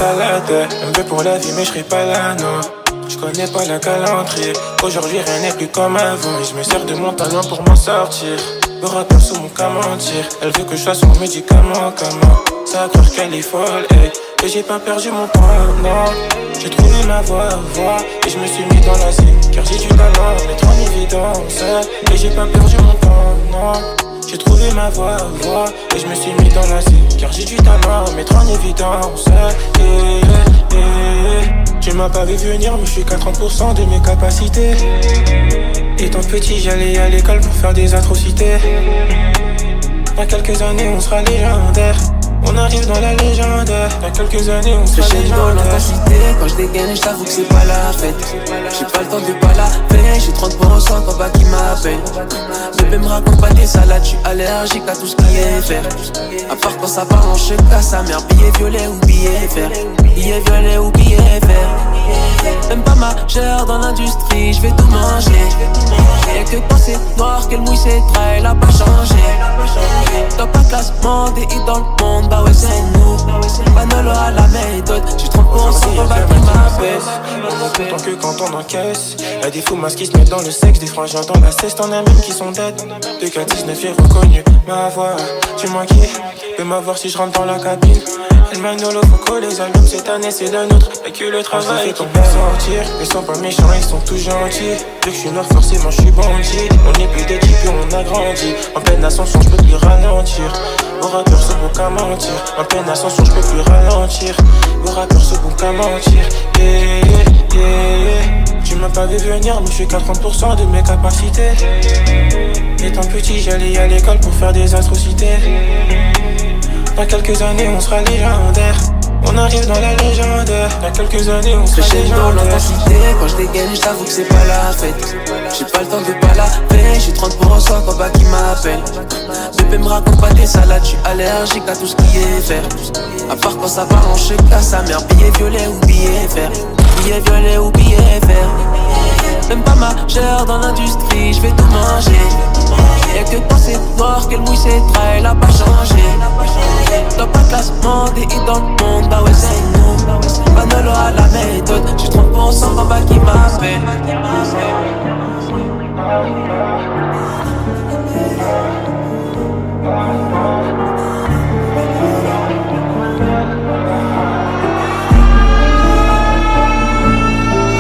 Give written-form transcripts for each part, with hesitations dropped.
salade. Elle me veut pour la vie mais je serai pas là, non. Je connais pas la galanterie. Aujourd'hui rien n'est plus comme avant. Et je me sers de mon talent pour m'en sortir. Le rappeur sous mon mentir. Elle veut que je fasse son médicament, comment. Ça croire qu'elle est folle, hey. Et j'ai pas perdu mon temps, non. J'ai trouvé ma voie, et je me suis mis dans la zik. Car j'ai du talent, mettre en évidence. Et j'ai pas perdu mon temps, non. J'ai trouvé ma voie, et je me suis mis dans la zik. Car j'ai du talent, mettre en évidence. Tu m'as pas vu venir, mais je suis qu'à 30% de mes capacités. Étant petit, j'allais à l'école pour faire des atrocités. Dans quelques années, on sera légendaire. On arrive dans la légende. Dans quelques années, on sera légendaire. Dans l'intensité, quand je dégaine, je t'avoue que c'est pas la fête. J'ai pas le temps de pas la faire. J'ai 30% qu'en bas qui m'appelle. Bébé me raconte pas des salades, je suis allergique à tout ce qui est vert. À part quand ça part en chèque à sa mère. Billet violet ou billet vert. Billet violet ou billet vert. Même pas majeur dans l'industrie, je vais tout manger. Rien que quand c'est noir, qu'elle mouille ses draps, elle a pas changé. Top un classement des hits dans le monde, bah ouais c'est nous. Manolo à la méthode, j'suis 30% qu'on va qui m'appelle. Tant que quand on encaisse, y'a des fous masques qui se mettent dans le sexe, des frangins dans la ceste, t'en as même qui sont dead. 2K19 j'ai reconnu ma voix, tu m'as qui peux m'avoir si je rentre dans la cabine. El Manolo, faut que les albums cette année c'est la nôtre. Et que le travail qu'on peut sortir. Ils sont pas méchants, ils sont tout gentils. Vu que je suis noir forcément je suis bandit. On est plus d'équipe et on a grandi. En pleine ascension je peux plus ralentir. Au rappeur c'est bon qu'à mentir. En pleine ascension je peux plus ralentir. Au rappeur c'est bon qu'à mentir. Tu m'as pas vu venir mais je suis qu'à 30% de mes capacités. Étant petit j'allais à l'école pour faire des atrocités. Dans quelques années on sera légendaire. On arrive dans la légende. Dans quelques années on sera légendaire. Dans l'intensité, quand je dégaine, je t'avoue que c'est pas la fête. J'ai pas le temps de pas la faire. J'ai 30% qu'en bas qui m'appelle. Bébé me raconte pas des salades, je suis allergique à tout ce qui est vert. À part quand ça part en chèque à sa mère. Billet violet ou billet vert. Billet violet ou billet vert. Même pas majeur dans l'industrie, je vais tout manger. Y'a que quand c'est noir qu'elle mouille ses draps, elle a pas changé. Top un classement des hits dans le monde, bah ouais c'est nous. Manolo à la méthode, j'suis 30% en bas qui m'appelle.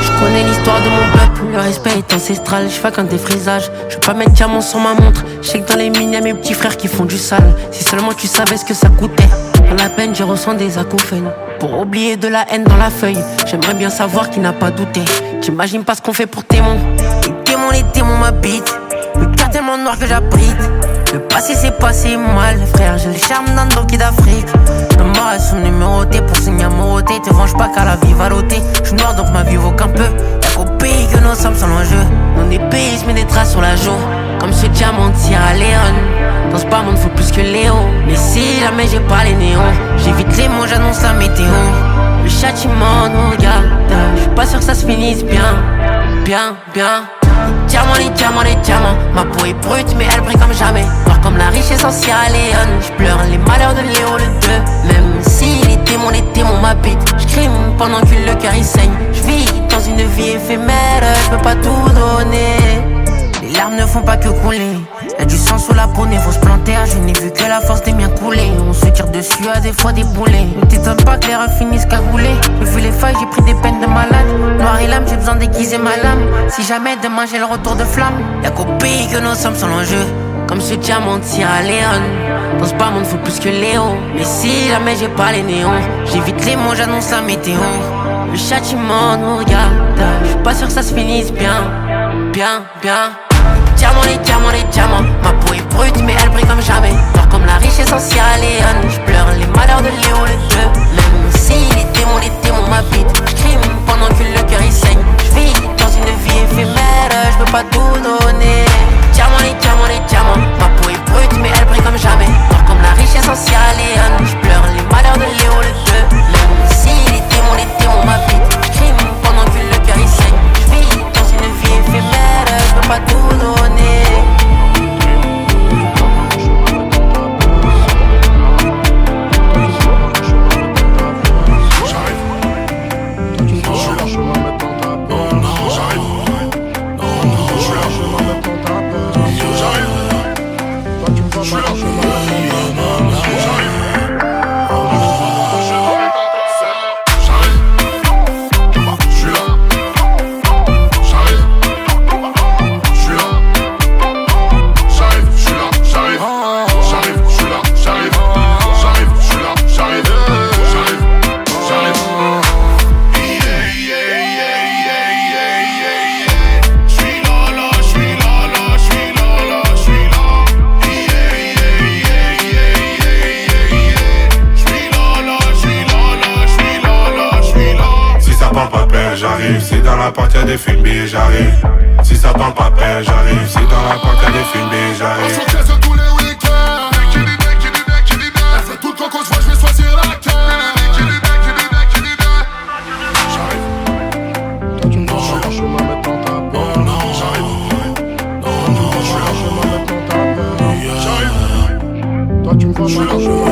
Je connais l'histoire de mon peuple, le respect est ancestral. Je fais qu'un défrisage, je veux pas mettre diamant sur ma montre. Je sais que dans les mines y'a mes petits frères qui font du sale. Si seulement tu savais ce que ça coûtait. Dans la peine je ressens des acouphènes. Pour oublier de la haine dans la feuille, j'aimerais bien savoir qui n'a pas douté. J'imagine pas ce qu'on fait pour témoins. Les démons m'habitent. Le cœur tellement noir que j'abrite. Le passé s'est passé mal, frère, j'ai le charme d'un doki d'Afrique. Nos morts elles sont numérotées pour signer amoroté. Te venge pas qu'à la vie va l'ôter. J'suis noir donc ma vie vaut qu'un peu. Y'a qu'au pays que nos sommes sont l'enjeu. Dans des pays j'mets des traces sur la joue. Comme ce diamant de Sierra Leone. Dans ce bas monde faut plus que Léo. Mais si jamais j'ai pas les néons, j'évite les mots, j'annonce la météo. Le châtiment nous regarde. J'suis pas sûr que ça se finisse bien. Bien. Les diamants. Ma peau est brute mais elle brille comme jamais. Voir comme la richesse en Sierra Leone. J'pleure les malheurs de Léo le 2. Même si les démons m'habitent. J'crime pendant que le cœur il saigne. J'vis dans une vie éphémère, j'peux pas tout donner. Les larmes ne font pas que couler. Y'a du sang sous la peau, né faut se planter. Je n'ai vu que la force des miens couler. On se tire dessus à des fois des boulets. Ne t'étonne pas que les rats finissent cagoulés. J'ai vu les failles, j'ai pris des peines de malade. Noir et lame, j'ai besoin d'aiguiser ma lame. Si jamais demain j'ai le retour de flamme, y'a qu'au pays que nos sommes sont l'enjeu. Comme ce diamant de Sierra Leone. Dans ce bas monde faut plus que Léo. Mais si jamais j'ai pas les néons, j'évite les mots, j'annonce la météo. Le châtiment nous regarde. J'suis pas sûr que ça se finisse bien. Les diamants. Ma peau est brute mais elle brille comme jamais. Voir comme la richesse en Sierra Leone. J'pleure les malheurs de Léo le 2. Même si les démons m'habitent. J'crime pendant que le cœur il saigne. J'vis dans une vie éphémère, j'peux pas tout donner. Les diamants. Ma peau est brute mais elle brille comme jamais. Voir comme la richesse en Sierra Leone. J'pleure les malheurs de Léo le 2. Même si les démons m'habitent. J'crime pendant que le cœur il saigne. J'vis dans une vie éphémère, j'peux pas tout donner. la porte y'a des films et j'arrive. Si ça parle pas paix, j'arrive. Si dans la porte y'a des films et j'arrive. On s'encaisse tous les week-ends. Elle fait tout le temps qu'on se voit, je vais choisir la quête. J'arrive. Toi tu me vois sur un chemin maintenant ta peau. Oh non, j'arrive. Oh non, je suis un chemin maintenant ta peau. J'arrive. Toi tu me vois sur un chemin.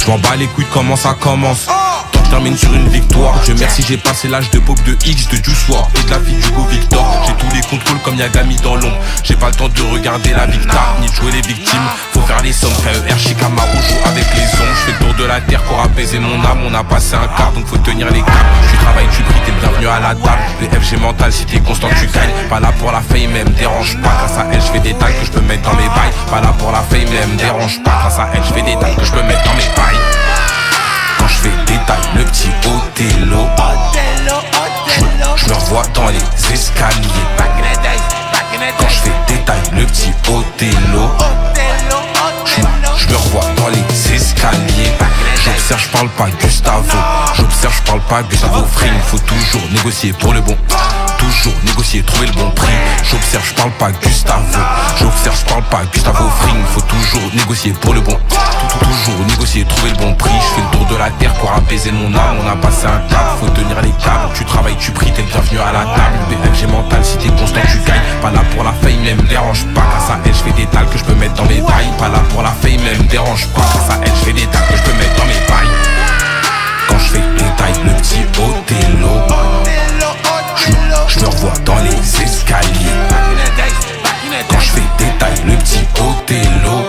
Je m'en bats les couilles de comment ça commence. Tant que je termine sur une victoire. Dieu merci, j'ai passé l'âge de Pop, de X, de Juice WRLD et de la fille d'Hugo Victor. J'ai tous les contrôles comme Yagami dans l'ombre. J'ai pas le temps de regarder la victoire ni de jouer les victimes. Faut faire les sommes, KER, Shikamaru joue avec les ondes. Je fais le tour de la terre pour apaiser mon âme. On a passé un quart donc faut tenir les caps. Tu travailles, tu pries, t'es bienvenu à la table. Les FG mental, si t'es constant tu gagnes. Pas là pour la fame, elle me dérange pas. Grâce à elle, je fais des tailles que je peux mettre dans mes bails. Pas là pour la fame, elle me dérange pas. Grâce à elle, je fais des tailles que je peux mettre dans mes bails. Quand je fais des tailles, le petit Othello. Je me revois dans les escaliers. Quand je fais des tailles, le petit Othello. Je me revois dans les escaliers. J'observe, je parle pas Gustavo. J'observe, je parle pas Gustavo Fring. Faut toujours négocier pour le bon. Toujours négocier, trouver le bon prix. J'observe, je parle pas Gustavo. J'observe, je parle pas Gustavo Fring. Faut toujours négocier pour le bon. Toujours négocier, trouver le bon prix. Je fais le tour de la terre pour apaiser mon âme. On a passé un cap, faut tenir les câbles. Tu travailles, tu pries, t'es le bienvenu à la table. BFG mental, si t'es constant tu gagnes. Pas là pour la fame, elle me dérange pas. Grâce à elle, je fais des talles que je peux mettre dans mes bails. Pas là pour la fame, elle me dérange pas. Grâce à elle, je fais des talles que je peux mettre dans mes bails. Quand je fais des tailles, le petit Othello. Je me revois dans les escaliers. Quand je fais des tailles, le petit Othello.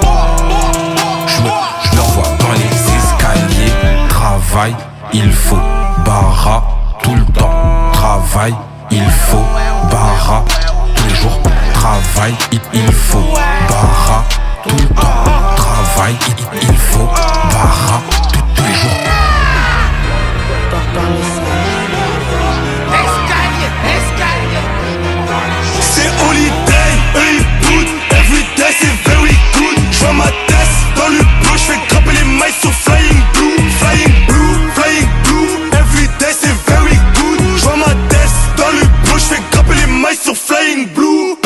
Je me revois dans les escaliers. Travail, il faut bara tout le temps. Travail, il faut bara tous les jours. Travail, il faut bara tout le temps. Travail, il faut bara tous les jours. C'est holiday, eux ils boudent. Everyday c'est very good. J'vois ma tête dans le bleu. J'fais grimper les mailles sur flying blue. Flying blue, flying blue. Everyday c'est very good. J'vois ma tête dans le bleu. J'fais grimper les mailles sur flying blue.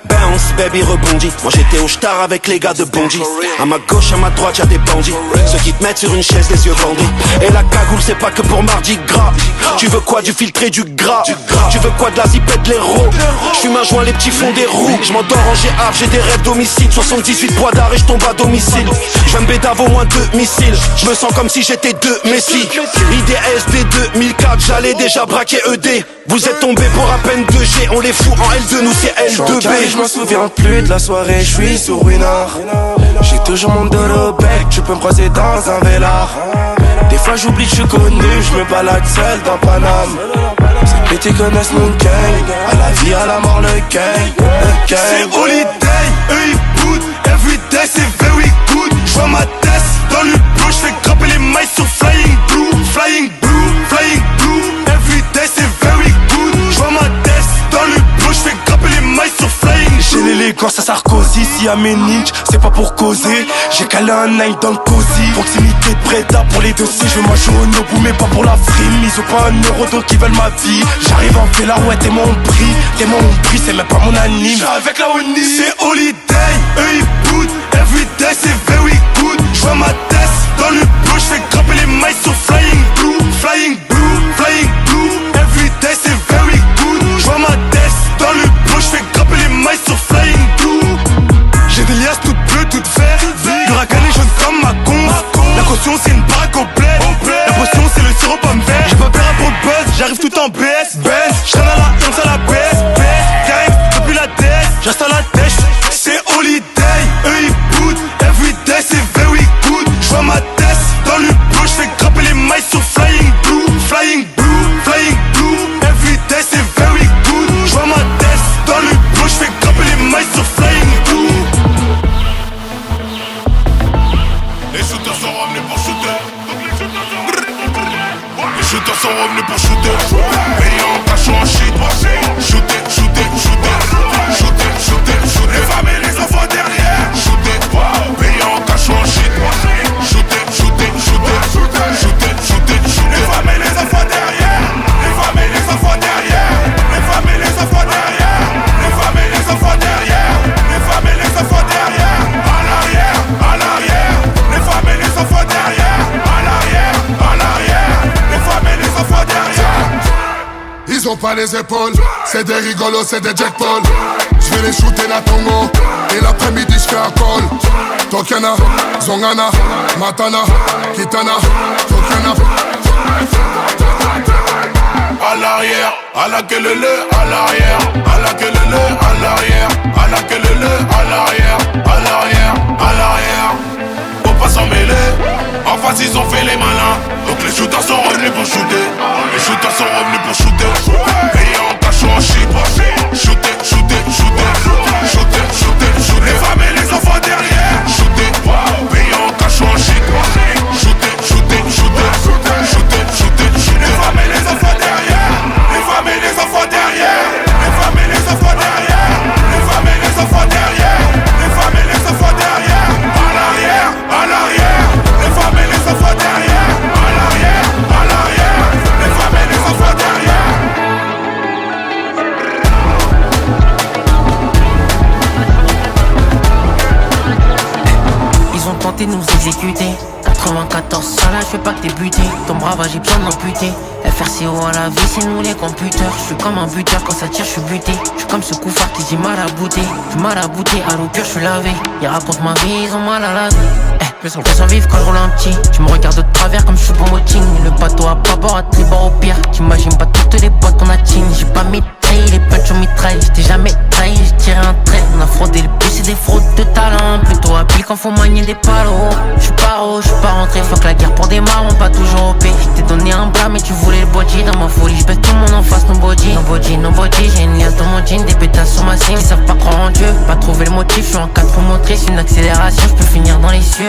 Bounce, baby rebondit. Moi j'étais au star avec les gars de Bondy. À ma gauche, à ma droite y'a des bandits. Ceux qui te mettent sur une chaise les yeux bandits. Et la cagoule c'est pas que pour mardi gras. Tu veux quoi, du filtré, du gras. Tu veux quoi, de la zipette, de l'héros. J'fume un joint, les petits font des roues. J'm'endors en GR, j'ai des rêves d'homicide. 78 bois d'arrêt, j'tombe à domicile. J'vais m'bédave au moins 2 missiles. J'me sens comme si j'étais 2 Messi. IDSD 2004, j'allais déjà braquer ED. Vous êtes tombés pour à peine 2G. On les fout en L2, nous c'est L2B. Je m'en souviens plus de la soirée, je suis sur Winard. J'ai toujours mon dos au bec, tu peux me croiser dans un vélard. Des fois j'oublie que je suis connu, je me balade seul dans Paname. Ces petits connaissent mon gang, à la vie, à la mort, le gang. C'est holiday, eux ils boudent. Everyday c'est very good. J'vois ma tête dans le bleu. J'fais grimper les mailles sur flying blue. Flying blue, flying blue. Everyday c'est very good. J'vois ma tête dans le bleu. J'fais grimper les mailles sur flying blue. J'ai l'élégance à Sarkozy, si à mes ninjas, c'est pas pour causer. J'ai calé un nine dans le cosy. Proximité de Breda pour les dossiers. Je veux moi jouer au Nobu mais pas pour la frime. Ils ont pas un euro donc ils veulent ma vie. J'arrive en vélo, ouais t'es mon prix, c'est même pas mon anime. J'suis avec la Oni, c'est holiday. Eux ils boutent, everyday c'est very good. J'vois ma tête dans le bleu, j'fais grimper les mailles sur flying blue. Flying blue, flying blue. Everyday c'est very good. J'vois ma tête dans le bleu, j'fais grimper les mailles sur flying blue. J'ai des liasses toutes bleues, toutes vertes. L'huracan est jaune comme ma conce. La caution c'est une baraque au bled. La potion c'est le sirop pomme vert. J'ai pas peur à pour le buzz, j'arrive tout en BS. J'traîne à la honte à la baisse. Gang, depuis la tête, j'reste à la tête. C'est holiday, eux ils boutent. Everyday c'est very good. J'vois ma tête dans le bleu, j'fais grimper les mailles sur flying blue. Flying blue, flying blue. Everyday c'est very good. J'vois ma tête dans le bleu, j'fais grimper les mailles sur flying blue. Les shooters sont revenus pour shooter. Les shooters sont revenus pour shooter. Payés en cash ou en shit. Shooter, shooter, shooter. Shooter, shooter, shooter. Les femmes et les enfants derrière. Shooter, payés en cash ou en shit. Shooter, shooter, shooter. Shooter, shooter, shooter. Les femmes et les enfants derrière. Les femmes et les enfants derrière. Les femmes et les enfants derrière. Les femmes et les enfants derrière. Les femmes et les enfants derrière. À l'arrière, à l'arrière. Les femmes et les enfants derrière. À l'arrière, à l'arrière. Les femmes et les enfants derrière. Ils ont pas les épaules, c'est des rigolos, c'est des Jack Paul. J'vais les shooter la Tongo, et l'après-midi j'fais un call. Tokana, Zongana, Matana, Kitana, Tokana. À l'arrière, à la quelele, à l'arrière, à la quelele, à l'arrière, à la quelele, à l'arrière, à l'arrière, à l'arrière. Faut pas s'en mêler, en face ils ont fait les malins. Donc les shooters sont revenus pour shooter. Les shooters sont revenus pour shooter. Payés en cash ou en shit. Shooter, shooter, shooter. Shooter, shooter, shooter. Les femmes et les enfants derrière. Shooter, payés en cash ou en shit. Shooter, shooter, shooter. Shooter, shooter, shooter. Les femmes et les enfants derrière. Les femmes et les enfants derrière. Les femmes et les enfants derrière. Les femmes et les enfants derrière. Les femmes et les enfants derrière. À l'arrière, à l'arrière. Les femmes et les enfants derrière. À l'arrière, à l'arrière. Les femmes et les enfants derrière. Ils ont tenté de nous exécuter. 94, ça là, je fais pas que débuter. Ton brava, j'ai besoin de m'amputer. FRCO à la vie, c'est nous les computers. Je suis comme un buteur, quand ça tire, je suis buté. Je suis comme ce couffard qui dit marabouté. Je suis marabouté, à l'eau pure, je suis lavé. Ils racontent ma vie, ils ont mal à la vie. Je sens qu'elles vivre quand je roule un petit. Tu me regardes de travers comme je suis bon moting. Le bateau à bord, à tribord au pire. T'imagines pas toutes les potes qu'on a team. J'ai pas mitraillé, les punch au mitraille. J't'ai jamais trahi, j'ai tiré un trait. On a fraudé le bus, c'est des fraudes de talent. Plutôt habile quand faut manier des palos. J'suis pas rentré, faut que la guerre pour des marrons, pas toujours OP. J't'ai donné un bras mais tu voulais le body. Dans ma folie, j'pète tout le monde en face, no body. No body, no body, j'ai une liasse dans mon jean. Des pétasses sur ma cime, ils savent pas croire en Dieu. Pas trouver le motif, j'suis en 4 pour montrer. C'est une accélération, j'peux finir dans les cieux.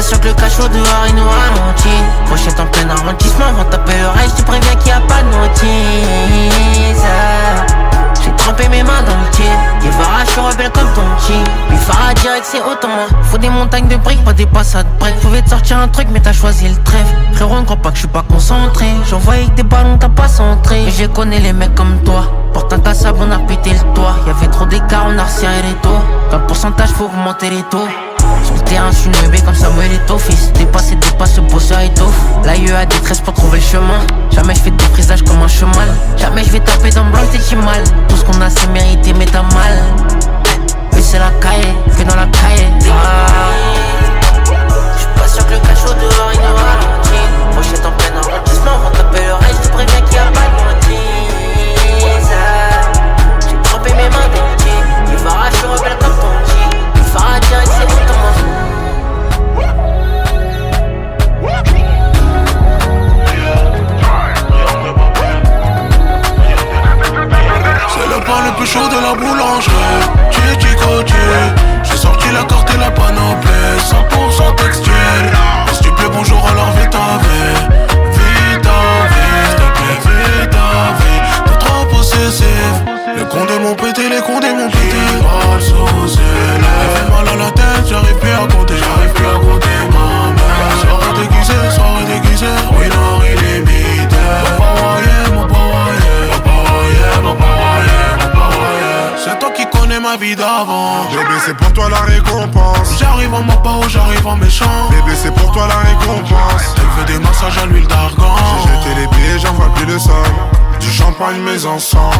Sûr que le cachot dehors il nous ralentit. Pochette en plein arrondissement, on taper l'oreille, je te préviens qu'il y a pas de notice. J'ai trempé mes mains dans le tir. Et Farah, je suis rebelle comme ton petit. Puis Farah direct c'est autant moi. Faut des montagnes de briques, pas des passades de break. Pouvais te sortir un truc mais t'as choisi le trèfle. Frérot ne crois pas que je suis pas concentré. J'envoie avec des ballons, t'as pas centré. Et je connais les mecs comme toi. Porte un cassable, on a pété le toit. Y'avait trop d'écart, on a resserré les taux. Dans le pourcentage, faut augmenter les taux. Sur le terrain, je suis neubé comme Samuel Eto'o. Fils, dépasse, bosser à étoffe. L'AIE a détresse pour trouver le chemin. Jamais je fais de frisage comme un chemal. Jamais je vais taper dans le blanc, j't'ai mal. Tout ce qu'on a c'est mérité, mais t'as mal. Oui, c'est la caille, que dans la caille. J'suis pas sûr que le cachot dehors il nous ralentit. Pochette en plein arrondissement, on taper l'oreille, je te préviens qu'il y a pas de notice. J'ai trempé mes mains dans le pied. Il va racher rebelle comme ton petit. Il Farah direct c'est autant. C'est le pain le plus chaud de la boulangerie. Tu c'est pour toi la récompense. J'arrive en mappa ou j'arrive en méchant. Bébé, c'est pour toi la récompense. Elle veut des massages à l'huile d'argan. J'ai jeté les billets, j'en vois plus le sol. Du champagne, mais en sang.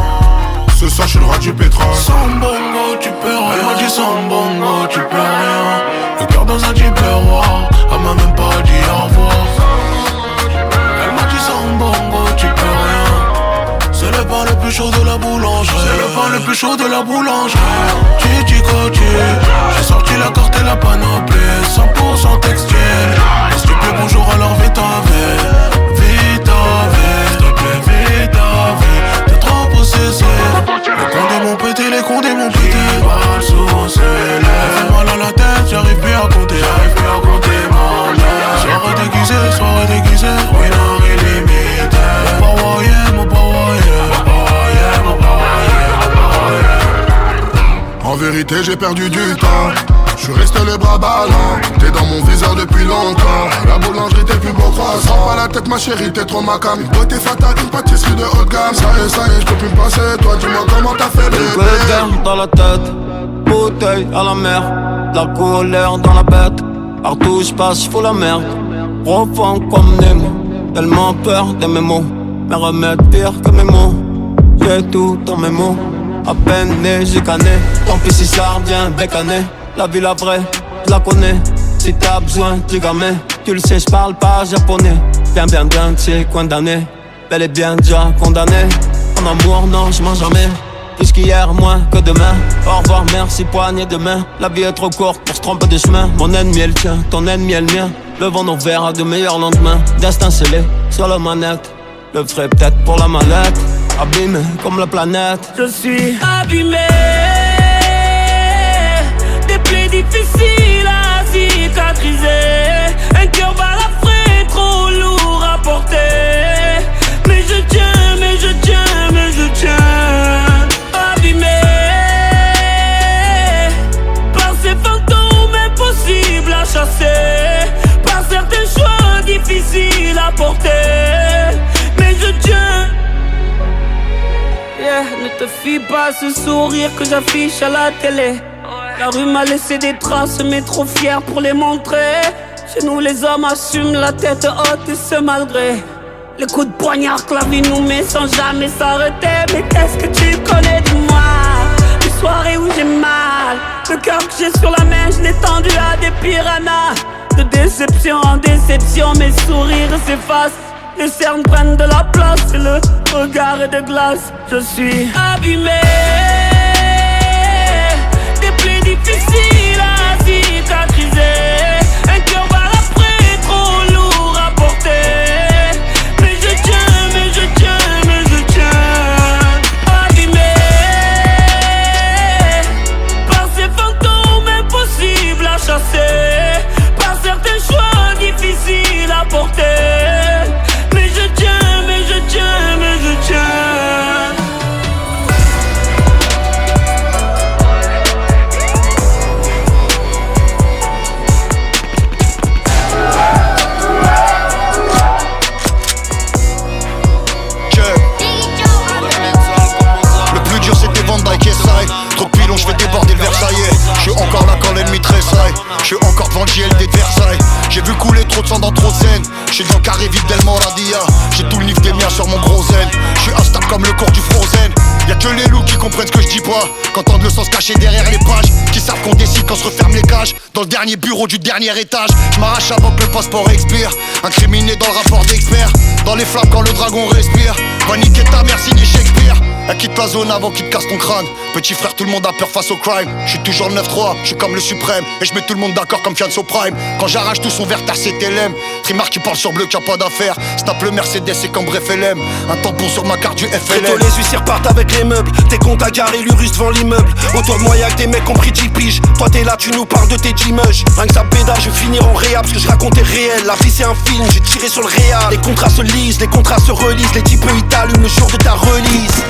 Ce soir, je suis le roi du pétrole. Sans bongo, tu peux rien. Elle m'a dit sans bongo, tu peux rien. Le cœur dans un tupperware. Elle m'a même pas dit au revoir. Elle m'a dit sans bongo, tu peux rien. C'est le pain le plus chaud de la boulangerie. C'est le pain le plus chaud de la boulangerie. Titi-coti, j'ai sorti la carte et la panoplie. 100% textile. Est-ce que tu peux bonjour alors vite avec. Vite avec, s'il te plaît, vite avec. T'es trop possessé. Les condés m'ont pété, les condés m'ont pété. Balle sous ses lèvres. Elle fait mal à la tête, j'arrive plus à compter. J'arrive plus à compter mon âge. Soirée déguisée, winner illimité. Mon power, yeah, mon power, yeah. Mon power, yeah, mon power, yeah, mon power, yeah. En vérité, j'ai perdu du temps. Je suis resté les bras ballants. T'es dans mon viseur depuis longtemps. À la boulangerie, t'es plus beau croissant. Prends pas la tête, ma chérie, t'es trop ma cam. Une beauté fatale, une pâtisserie de haut de gamme. Ça y est, je peux plus me passer. Toi, dis-moi comment t'as fait bébé. Un peu d'air dans la tête, bouteille à la mer. La colère dans la bête. Partout je passe, j'fous la merde. Profond comme Nemo. Tellement peur de mes mots. Mes remèdes pire que mes mots. J'ai tout dans mes mots. À peine né, j'ai canné. Tant pis si ça revient bécané. La vie la vraie, je la connais. Si t'as besoin du gamin, tu le sais, je parle pas japonais. Bien, t'es condamné. Bel et bien déjà condamné. En amour, non, je mens jamais. Plus qu'hier, moins que demain. Au revoir, merci, poignée de main. La vie est trop courte pour se tromper de chemin. Mon ennemi est le tien, ton ennemi est le mien. Levons nos verres à de meilleurs lendemains. Destin scellé sur la manette. Le ferai peut-être pour la mallette. Abîmé comme la planète. Je suis abîmé. Des plaies difficiles à cicatriser. Un cœur balafré, trop lourd à porter. Mais je tiens, mais je tiens, mais je tiens. Abîmé par ces fantômes impossibles à chasser. Par certains choix difficiles à porter. Mais je tiens. Yeah, ne te fie pas à ce sourire que j'affiche à la télé. La rue m'a laissé des traces, mais trop fier pour les montrer. Chez nous les hommes assument la tête haute et ce malgré les coups de poignard que la vie nous met sans jamais s'arrêter. Mais qu'est-ce que tu connais de moi? Les soirées où j'ai mal, le cœur que j'ai sur la main, je l'ai tendu à des piranhas. De déception en déception, mes sourires s'effacent. Les cernes prennent de la place et le regard est de glace. Je suis abîmé. Des plaies difficiles à cicatriser. Un cœur balafré, trop lourd à porter. Mais je tiens, mais je tiens, mais je tiens. Abîmé par ces fantômes impossibles à chasser. Par certains choix difficiles à porter. Mais je tiens, mais je tiens, mais je tiens. Trop de pilons, je fais déborder le Versailles. Je suis encore là quand l'ennemi tressaille. Je suis encore devant le JLD de Versailles. J'ai vu couler trop de sang dans trop de scènes. Je suis dans le carré vide d'El Moradia. J'ai tout le nif des miens sur mon gros zen. Je suis instable comme le cours du Frozen. Y'a que les loups qui comprennent ce que je dis pas. Qu'entendent le sang se cacher derrière les pages. Qui savent qu'on décide quand se referme les cages. Dans le dernier bureau du dernier étage. Je m'arrache avant que le passeport expire. Incriminé dans le rapport d'expert. Dans les flammes quand le dragon respire. Va niquer ta mère, signé Shakespeare. Elle quitte la zone avant qu'il te casse ton crâne. Petit frère, tout le monde a peur face au crime. Je suis toujours le 9-3, je suis comme le suprême. Et je mets tout le monde d'accord comme Fianso Prime. Quand j'arrache tout son verre, t'as CTLM. Trimar qui parle sur bleu, qui a pas d'affaires. Snap le Mercedes et cambré FLM. Un tampon sur ma carte du FLM. Bientôt les huissiers repartent avec les meubles. Tes comptes à garer l'Urus devant l'immeuble. Autour de moi y'a que des mecs compris 10 piges. Toi t'es là, tu nous parles de tes G-mush. Rien que ça pédale, je vais finir en réa parce que je racontais réel. La vie c'est un film, j'ai tiré sur le réal. Les contrats se lisent, les contrats se relisent. Les types ils t'allument le jour de ta release.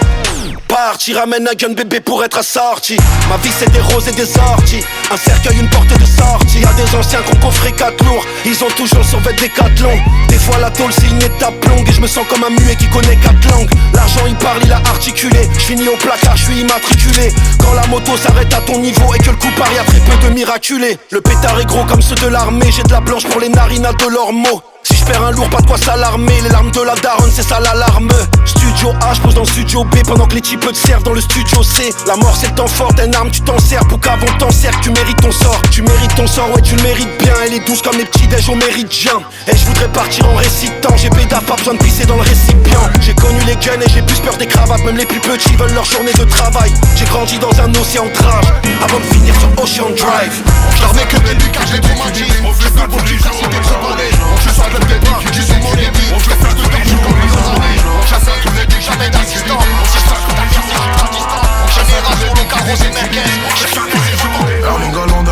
parti. Ramène un gun bébé pour être assorti. Ma vie c'est des roses et des orties. Un cercueil, une porte de sortie. Y'a des anciens qu'on coffrait 4 lourds. Ils ont toujours sur des décathlons. Des fois la tôle c'est une étape longue. Et je me sens comme un muet qui connaît 4 langues. L'argent il parle, il a articulé. Je finis au placard, je suis immatriculé. Quand la moto s'arrête à ton niveau et que le coup part, y'a très peu de miraculés. Le pétard est gros comme ceux de l'armée. J'ai de la blanche pour les narines à de leurs mots. Si je perds un lourd, pas de quoi s'alarmer. Les larmes de la daronne, c'est ça l'alarme. Studio A, je pose dans le studio B. Pendant que les types te servent dans le studio C. La mort c'est le temps fort d'une arme, tu t'en sers. Pour qu'avant t'en sers, tu mérites ton sort. Tu mérites ton sort, ouais tu le mérites bien. Elle est douce comme les petits déj au méridien. Et je voudrais partir en récitant. J'ai bédaf, pas besoin de pisser dans le récipient. J'ai connu les guns et j'ai plus peur des cravates. Même les plus petits veulent leur journée de travail. J'ai grandi dans un océan de rage avant de finir sur Ocean Drive. Je leur mets que des lucas, j'ai tout menti. On fait ça pour les gens, c'est des abonnés. Je suis sur le débit, qui sont mon débit. On fait ça tout le temps, comme les années. On chasse à tous les dés, jamais d'assistant. On sait ça quand t'as chassé, j'ai pas distant. On général pour le carreau, c'est merguez. On cherche à tous les jours. Darling galant,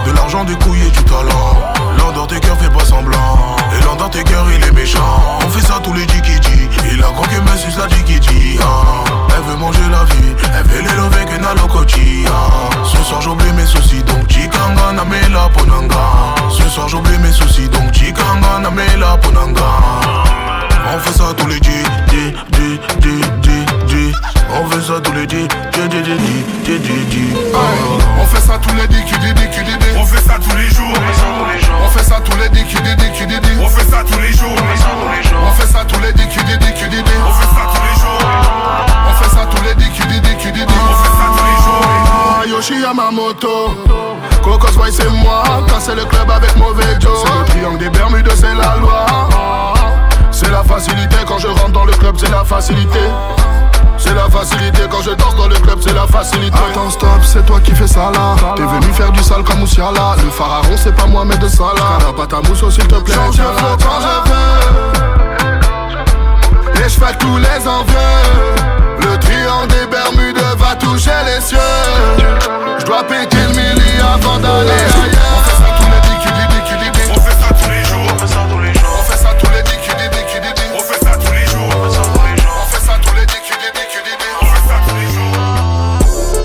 de l'argent, des couilles et du talent. L'un dans tes cœurs fait pas semblant. Et l'un dans tes cœurs il est méchant. On fait ça tous les dikiti. Il a croqué mais suce la dikiti. Elle veut manger la vie, elle veut l'élever que n'a l'okoti. Ce soir j'oublie mes soucis donc Chikanga na me la ponanga. Ce soir j'oublie mes soucis donc Chikanga na me la ponanga. On fait ça tous les di. On fait ça tous les di. On fait ça tous les di. On fait ça tous les jours. On fait ça tous les di. On fait ça tous les jours. On fait ça tous les di. On fait ça tous les jours. On fait ça tous les di. On fait ça tous les jours. Yoshi Yamamoto, Cocos White c'est moi. Casser le club avec mauvais Joe. C'est le triangle des Bermudes, c'est la loi. C'est la facilité quand je rentre dans le club, c'est la facilité. C'est la facilité quand je danse dans le club, c'est la facilité. Attends stop, c'est toi qui fais ça là. T'es venu faire du sale comme Moussiala. Le pharaon c'est pas moi mais de ça là. Pas ta mousse s'il te plaît. Change de flow quand je veux. Et je fais tous les envieux. Le triangle des Bermudes va toucher les cieux. Je dois péter le milli avant d'aller ailleurs. On fait ça tous les dix. On fait ça tous les jours. On fait ça tous les jours. On fait ça tous les dix. On fait ça tous les jours. On fait ça tous les dix. On fait ça tous les jours.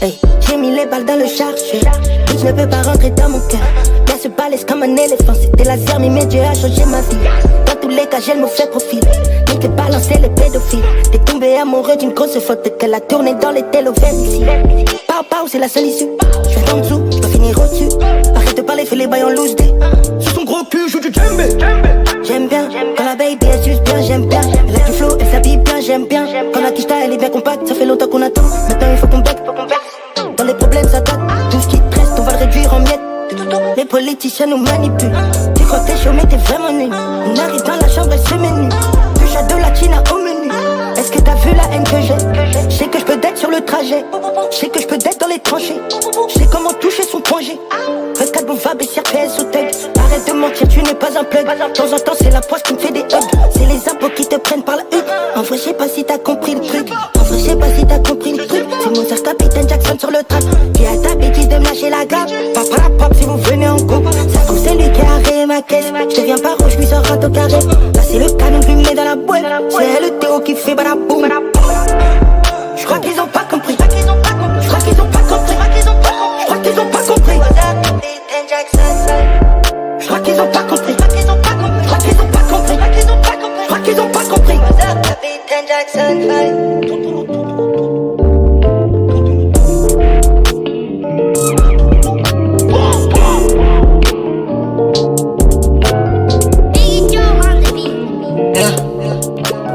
Hey, j'ai mis les balles dans le chargeur. Et je ne peux pas rentrer dans mon cœur. Bien se balèze comme un éléphant. C'était laser, mais mes dieux a changé ma vie. Dans tous les cas, j'ai le mauvais profil. Nique les balancer les pédophiles. T'es tombé amoureux d'une grosse faute qu'elle a tourné dans les télovers ici. Pau, c'est la seule issue. Je vais en dessous, je dois finir au-dessus. Arrête de parler, fais les bails en loose day. Sur son gros cul, joue du djembé. J'aime bien, quand la baby elle suce bien, j'aime bien. Elle a du flow, elle s'habille bien, j'aime bien. Quand la quicheta elle est bien compacte, ça fait longtemps qu'on attend. Maintenant il faut qu'on bec. Dans les problèmes ça date, tout ce qui te reste on va le réduire en miettes. Les politiciens nous manipulent. Tu crois que t'es chaud mais t'es vraiment nul. On arrive dans la chambre elle se met nue. Touche à de la china au menu. Est-ce que t'as vu la haine que j'ai? Je sais que je peux d'être sur le trajet. Je sais que je peux d'être dans les tranchées. Je sais comment toucher son point G. Regarde mon va baissière PS au tug. Arrête de mentir, tu n'es pas un plug. De temps en temps c'est la poisse qui me fait des hugs. C'est les impôts qui te prennent par la hutte. En vrai je sais pas si t'as compris le truc. En vrai je sais pas si t'as compris le truc. C'est Mozart, Capitaine Jackson sur le track. Qui a ta bêtise de me lâcher la grappe. Papa la pop si vous venez en groupe. Ça trouve c'est lui qui a arrêté ma caisse. Je deviens pas rouge, je lui sors un au carré. Là c'est le canon qui me met dans la boîte. C'est le Théo qui fait badaboum. Je crois qu'ils ont pas compris. Je crois qu'ils ont pas compris. Je crois qu'ils ont pas compris. Je crois qu'ils ont pas compris. Je crois qu'ils ont pas compris. Je crois qu'ils ont pas compris. Je crois qu'ils ont pas compris. Je crois qu'ils ont pas compris.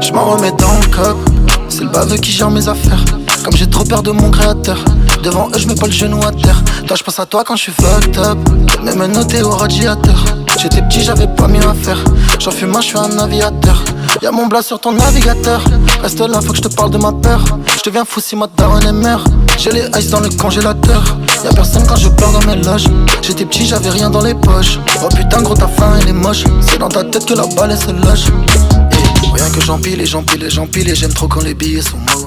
Je m'en remets dans le cop. C'est le baveux qui gère mes affaires. Comme j'ai trop peur de mon créateur. Devant eux je mets pas le genou à terre. Toi je pense à toi quand je suis fucked up. Même me noter au radiateur. J'étais petit j'avais pas mieux à faire. J'en fume un, je suis un aviateur. Y'a mon blas sur ton navigateur. Reste là, faut que je te parle de ma peur. Je deviens fou si ma daronne est meurt. J'ai les ice dans le congélateur. Y'a personne quand je pleure dans mes loges. J'étais petit, j'avais rien dans les poches. Oh putain gros ta faim elle est moche. C'est dans ta tête que la balle elle se loge. Rien que j'empile et j'empile et j'empile et j'aime trop quand les billets sont mauves.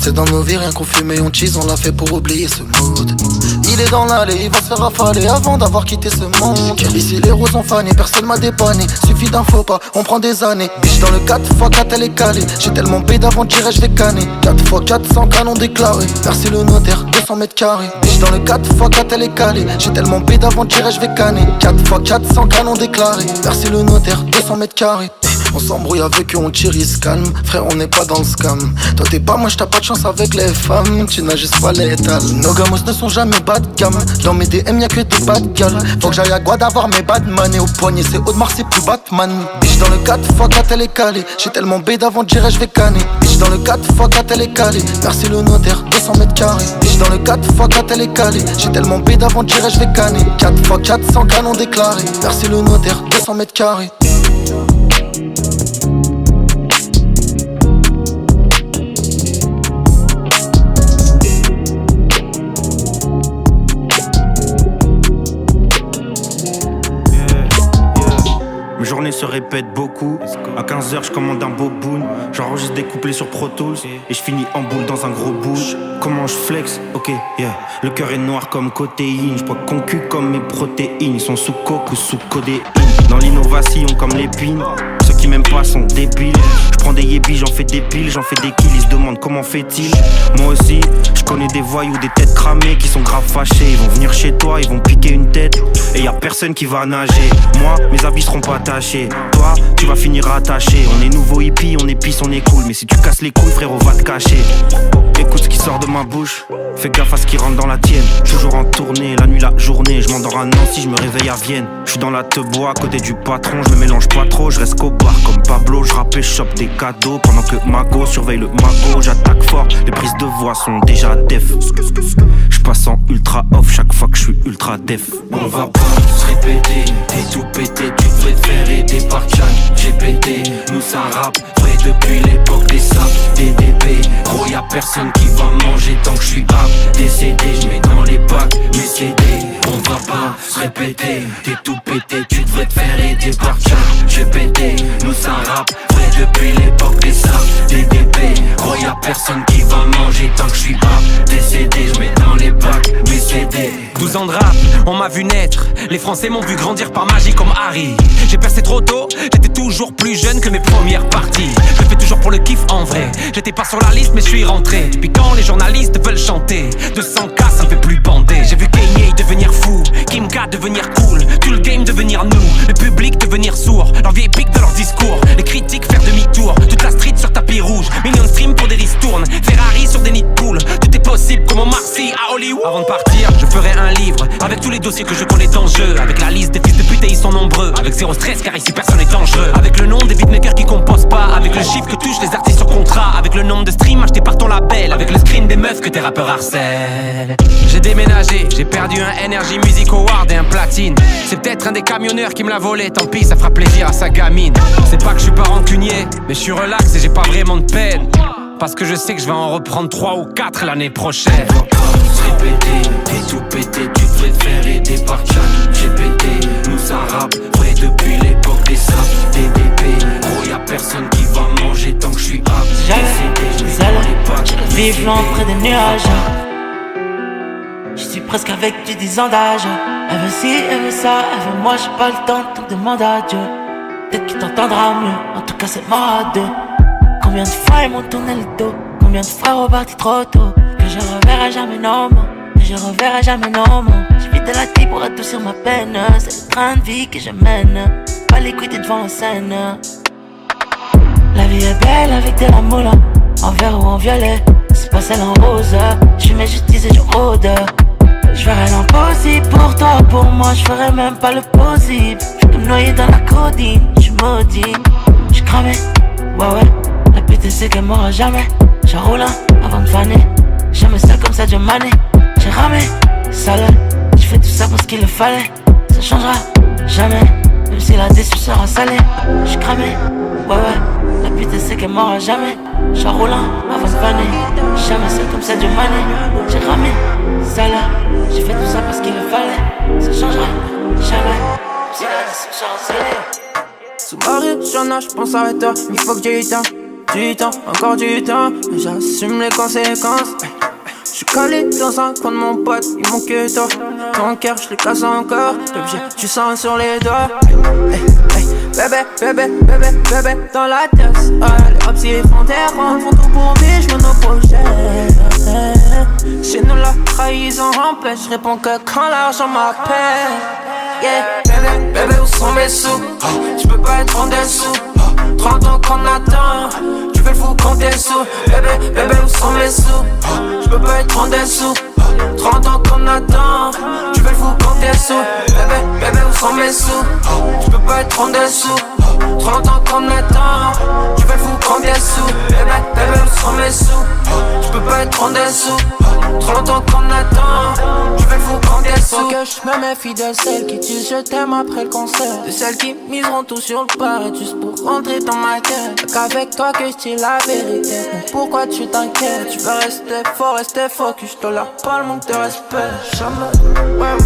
C'est dans nos vies, rien qu'on fume et on tease, on l'a fait pour oublier ce mood. Il est dans l'allée, il va se faire affaler avant d'avoir quitté ce monde. Ici les roses ont fané, personne m'a dépanné. Suffit d'un faux pas, on prend des années. Bitch dans le 4x4 elle est calée. J'ai tellement paix d'avant de tirer, je vais canner. 4x4 sans canon déclaré. Verser le notaire, 200 mètres carrés. Bitch dans le 4x4 elle est calée. J'ai tellement paix d'avant de tirer, je vais canner. 4x4 sans canon déclaré. Verser le notaire, 200 mètres carrés. On s'embrouille avec eux, on tire, ils se calme. Frère, on n'est pas dans le scam. Toi t'es pas moi, j't'as pas de chance avec les femmes. Tu n'as juste pas l'étal. Nos gamos ne sont jamais bas de gamme. Dans mes DM y'a que des bad gals. Faut que j'aille à Guad avoir mes badman. Et au poignet c'est Audemars, c'est plus Batman. Bitch dans le 4x4 elle est calée. J'ai tellement B d'avant de gérer, je vais canner. Bitch dans le 4x4 elle est calée. Merci le notaire, 200 mètres carrés. Bitch dans le 4x4 elle est calée. J'ai tellement B d'avant de gérer, je vais canner. 4x4 sans canon déclaré. Merci le notaire, 200 mètres carrés. Mes journées se répètent beaucoup. À 15h, je commande un beau boon. J'enregistre des couplets sur Pro Tools. Et je finis en boule dans un gros bout. Comment je flex? Ok, yeah. Le cœur est noir comme cothéine. Je bois concu comme mes protéines. Ils sont sous coke ou sous codéine. Dans l'innovation comme l'épine. Ceux qui m'aiment pas sont débiles. Je prends des yébis, j'en fais des piles, j'en fais des kills. Ils se demandent comment fait-il. Moi aussi, je connais des voyous, des têtes cramées qui sont grave fâchés. Ils vont venir chez toi, ils vont piquer une tête. Et y a personne qui va nager. Moi, mes habits seront pas tachés. Toi, tu vas finir attaché. On est nouveau hippie, on est pisse, on est cool. Mais si tu casses les couilles, frérot, va te cacher. Écoute ce qui sort de ma bouche. Fais gaffe à ce qui rentre dans la tienne. Toujours en tournée, la nuit, la journée. Je m'endors à Nancy, je me réveille à Vienne. Je suis dans la teebois, à côté du patron. Je me mélange pas trop, je reste qu'au bar comme Pablo. Je rappe et chope des cadeaux. Pendant que Mago surveille le mago. J'attaque fort, les prises de voix sont déjà def. Je passe en ultra off chaque fois que je suis ultra def. On va pas se répéter, t'es tout pété. Tu devrais te faire aider par Chan, GPT. Nous ça rappe, vrai depuis l'époque des saps. DDP, gros y'a personne qui va manger tant que je suis apte. Décédé, je mets dans les bacs mes CD. On va pas se répéter, t'es tout pété. Tu devrais te faire aider par Chan, GPT. Nous ça rappe, vrai depuis l'époque des saps. DDP, gros y'a personne qui va manger tant que je suis apte. Décédé, je mets dans les bacs mes CD. 12 ans de rap, on m'a vu naître. Les Français m'ont vu grandir par magie comme Harry. J'ai percé trop tôt, j'étais toujours plus jeune que mes premières parties. Je le fais toujours pour le kiff en vrai. J'étais pas sur la liste mais je suis rentré. Puis quand les journalistes veulent chanter 200K ça me fait plus bander. J'ai vu Kanye devenir fou, Kim K devenir cool, tout le game devenir nous, le public devenir sourd, l'envie épique de leur discours, les critiques faire demi-tour, toute la street sur tapis rouge, millions de streams pour des ristournes, Ferrari sur des nids de poules, tout est possible comme au Marcy à Hollywood. Avant de partir, je ferai un livre avec tous les dossiers que je connais d'enjeux, avec la liste des fils de pute et ils sont nombreux, avec zéro stress car ici personne n'est dangereux, avec le nom des beatmakers qui composent pas, avec le chiffre que touchent les artistes sur contrat, avec le nombre de streams achetés par ton label, avec le screen des meufs que tes rappeurs harcèlent. J'ai déménagé, j'ai perdu un Energy Music Award et un platine. C'est peut-être un des camionneurs qui me l'a volé, tant pis ça fera plaisir à sa gamine. C'est pas que je suis pas rancunier, mais je suis relax et j'ai pas vraiment de peine, parce que je sais que je vais en reprendre 3 ou 4 l'année prochaine. On va pas se répéter, t'es tout pété. Tu devrais te faire aider par Chan, GPT. Nous ça rappe, vrai depuis l'époque des saps. DDP, gros y'a personne qui va manger tant que je suis apte. Décédé, je mets dans les bacs. Vive loin près des nuages. Je suis presque avec du 10 ans d'âge. Elle veut ci, elle veut ça, elle veut moi, j'ai pas le temps, tout demande à Dieu. Peut-être qu'il t'entendra mieux, en tout cas c'est mort à deux. Combien de fois ils m'ont tourné le dos, combien de fois reparti trop tôt, que je reverrai jamais non, que je reverrai jamais non. J'évite de la vie pour adoucir ma peine, c'est le train de vie que je mène, pas l'écouter devant la scène. La vie est belle avec de la moula, en vert ou en violet, c'est pas celle en rose. Je mets justice et je rôde. Je ferai l'impossible pour toi, pour moi je ferai même pas le possible. Je peux me noyer dans la codine, je suis maudit, je suis cramé, ouais. La pute c'est qu'elle m'aura jamais. J'enroule avant de faner. Jamais seul comme ça Dieu mané. J'ai ramé, sale. J'ai fait tout ça parce qu'il le fallait. Ça changera jamais, même si la déçue sera salée. J'suis cramé, ouais. La pute c'est qu'elle m'aura jamais. J'enroule avant de faner. Jamais seul comme ça Dieu mané. J'ai ramé, sale. J'ai fait tout ça parce qu'il le fallait. Ça changera jamais, même si la déçue sera salée. Sous Marie, j'en ai, j'pense à toi, une fois que j'ai eu temps. du temps, encore du temps, mais j'assume les conséquences. J'suis calé dans un coin de mon pote, il manque que toi. Ton cœur, j'le casse encore. L'objet, tu sens sur les doigts. Bébé, bébé, bébé, bébé, dans la tête. Les hops, ils font des rondes, font tout pour vivre, j'me nos projets. Chez nous, la trahison empêche, j'réponds que quand l'argent m'appelle. Yeah, bébé, bébé, où sont mes sous? J'peux pas être en dessous. 30 ans qu'on attend, tu fais le fou quand t'es sous. Bébé, bébé, où sont mes sous? J'peux pas être en dessous. 30 ans qu'on attend, tu fais le fou quand t'es sous. Bébé, bébé, où sont mes sous? J'peux pas être en dessous. 30 ans qu'on attend, tu fais le fou quand t'es sous. Bébé, bébé, où sont mes sous? J'peux pas être en dessous. 30 ans qu'on attend, tu fais le fou quand t'es sous. Faut que j'me méfie de celles qui disent je t'aime après le concert. De celles qui miseront tout sur le paradis juste pour rentrer dans ma tête. Qu'avec toi que j'dis la vérité. Donc pourquoi tu t'inquiètes? Tu veux rester focus, j'te la pas le manque de respect. Jamais, ouais.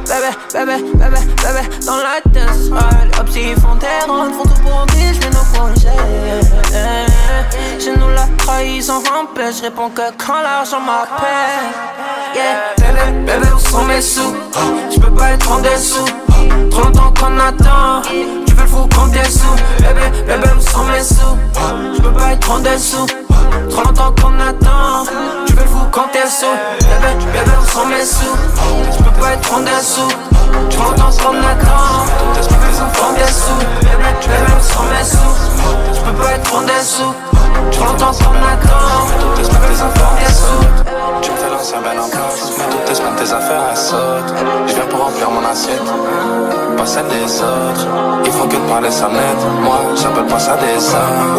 Bébé, bébé, bébé, bébé, dans la tête. Les hops ils font des rondes, font tout pour dire j'mets nos projets. Chez nous la trahison empêche, j'réponds que quand l'argent m'appelle. Yeah, bébé, bébé, où sont mes sous? J'peux pas être en dessous. 30 ans qu'on attend, tu fais le fou quand t'es sous. Bébé, bébé, où sont mes sous? J'peux pas être en dessous. 30 ans qu'on attend, tu fais le fou quand t'es sous. Bébé, bébé, où sont mes sous? J'peux pas être en dessous. 30 ans qu'on attend, tu fais le fou quand t'es sous. Bébé, bébé, où sont mes sous? J'peux pas être en dessous. 30 ans qu'on attend, tu fais le fou quand t'es sous. Tu me fais l'ancien ben en place, mets toutes tes semaines tes affaires à saute. Je viens pour remplir mon assiette, pas celle des autres. Ils font que de parler ça m'aide, moi j'appelle pas ça des hommes.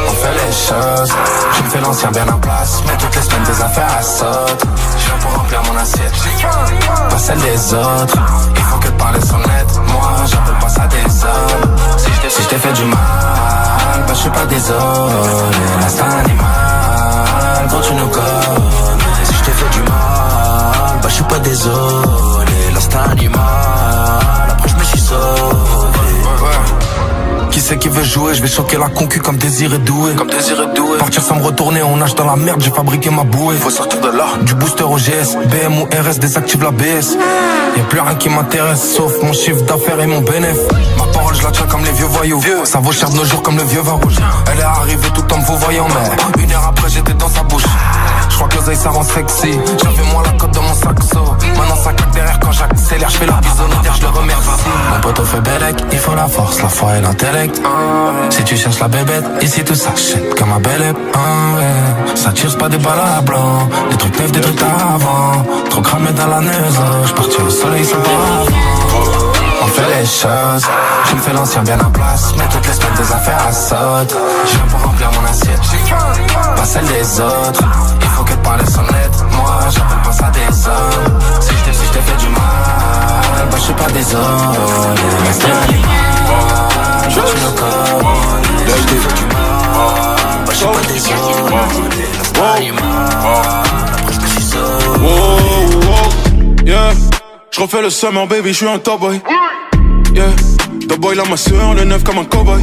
On fait les choses, tu me fais l'ancien bien en place, mets toutes les semaines tes affaires à saute. Je viens pour remplir mon assiette, pas celle des autres. Ils font que de parler sans aide, moi j'appelle pas ça des hommes. Si je t'ai fait du mal, bah je suis pas désolé, l'instinct animal. Quand tu nous connais, si je t'ai fait du mal, bah je suis pas désolé, l'instinct animal. Après je me suis sauvé. Qui c'est qui veut jouer? Je vais choquer la concu comme Désiré Doué. Partir sans me retourner, on nage dans la merde, j'ai fabriqué ma bouée. Faut sortir de là. Du booster au GS, BM ou RS, désactive la BS. Y'a plus rien qui m'intéresse, sauf mon chiffre d'affaires et mon bénéf. Ma parole, je la tiens comme les vieux voyous. Ça vaut cher de nos jours comme le vieux vin rouge. Elle est arrivée tout en me vous voyant, mais une heure après j'étais dans sa bouche. Je crois que l'oseille ça rend sexy. J'avais moi la cote dans mon saxo. Maintenant ça claque derrière quand j'accélère. Je fais la bisonnière, je le remercie. Mon poteau fait bellec, il faut la force, la foi et l'intellect. Si tu cherches la bébête, ici tout s'achète comme un bel ép. Ça tire pas des balles à blanc, des trucs neufs, des trucs avant. Trop cramé dans la neuse, j'partis au soleil sans paravent. On fait les choses, je me fais l'ancien bien en place. Mets toutes les semaines des affaires à saute. Je viens pour remplir mon assiette, pas celle des autres. Il faut que de parler sans aide, moi j'appelle pas ça des hommes. Si je t'ai fait du mal, bah je suis pas désolé. Mais c'est animal, je suis le corps. Si je t'ai fait du mal, bah je suis pas désolé. C'est animal, après je me suis sauvé. Yeah, je refais le summer baby, je suis un top boy. Yeah, top boy là ma soeur, le neuf comme un cowboy.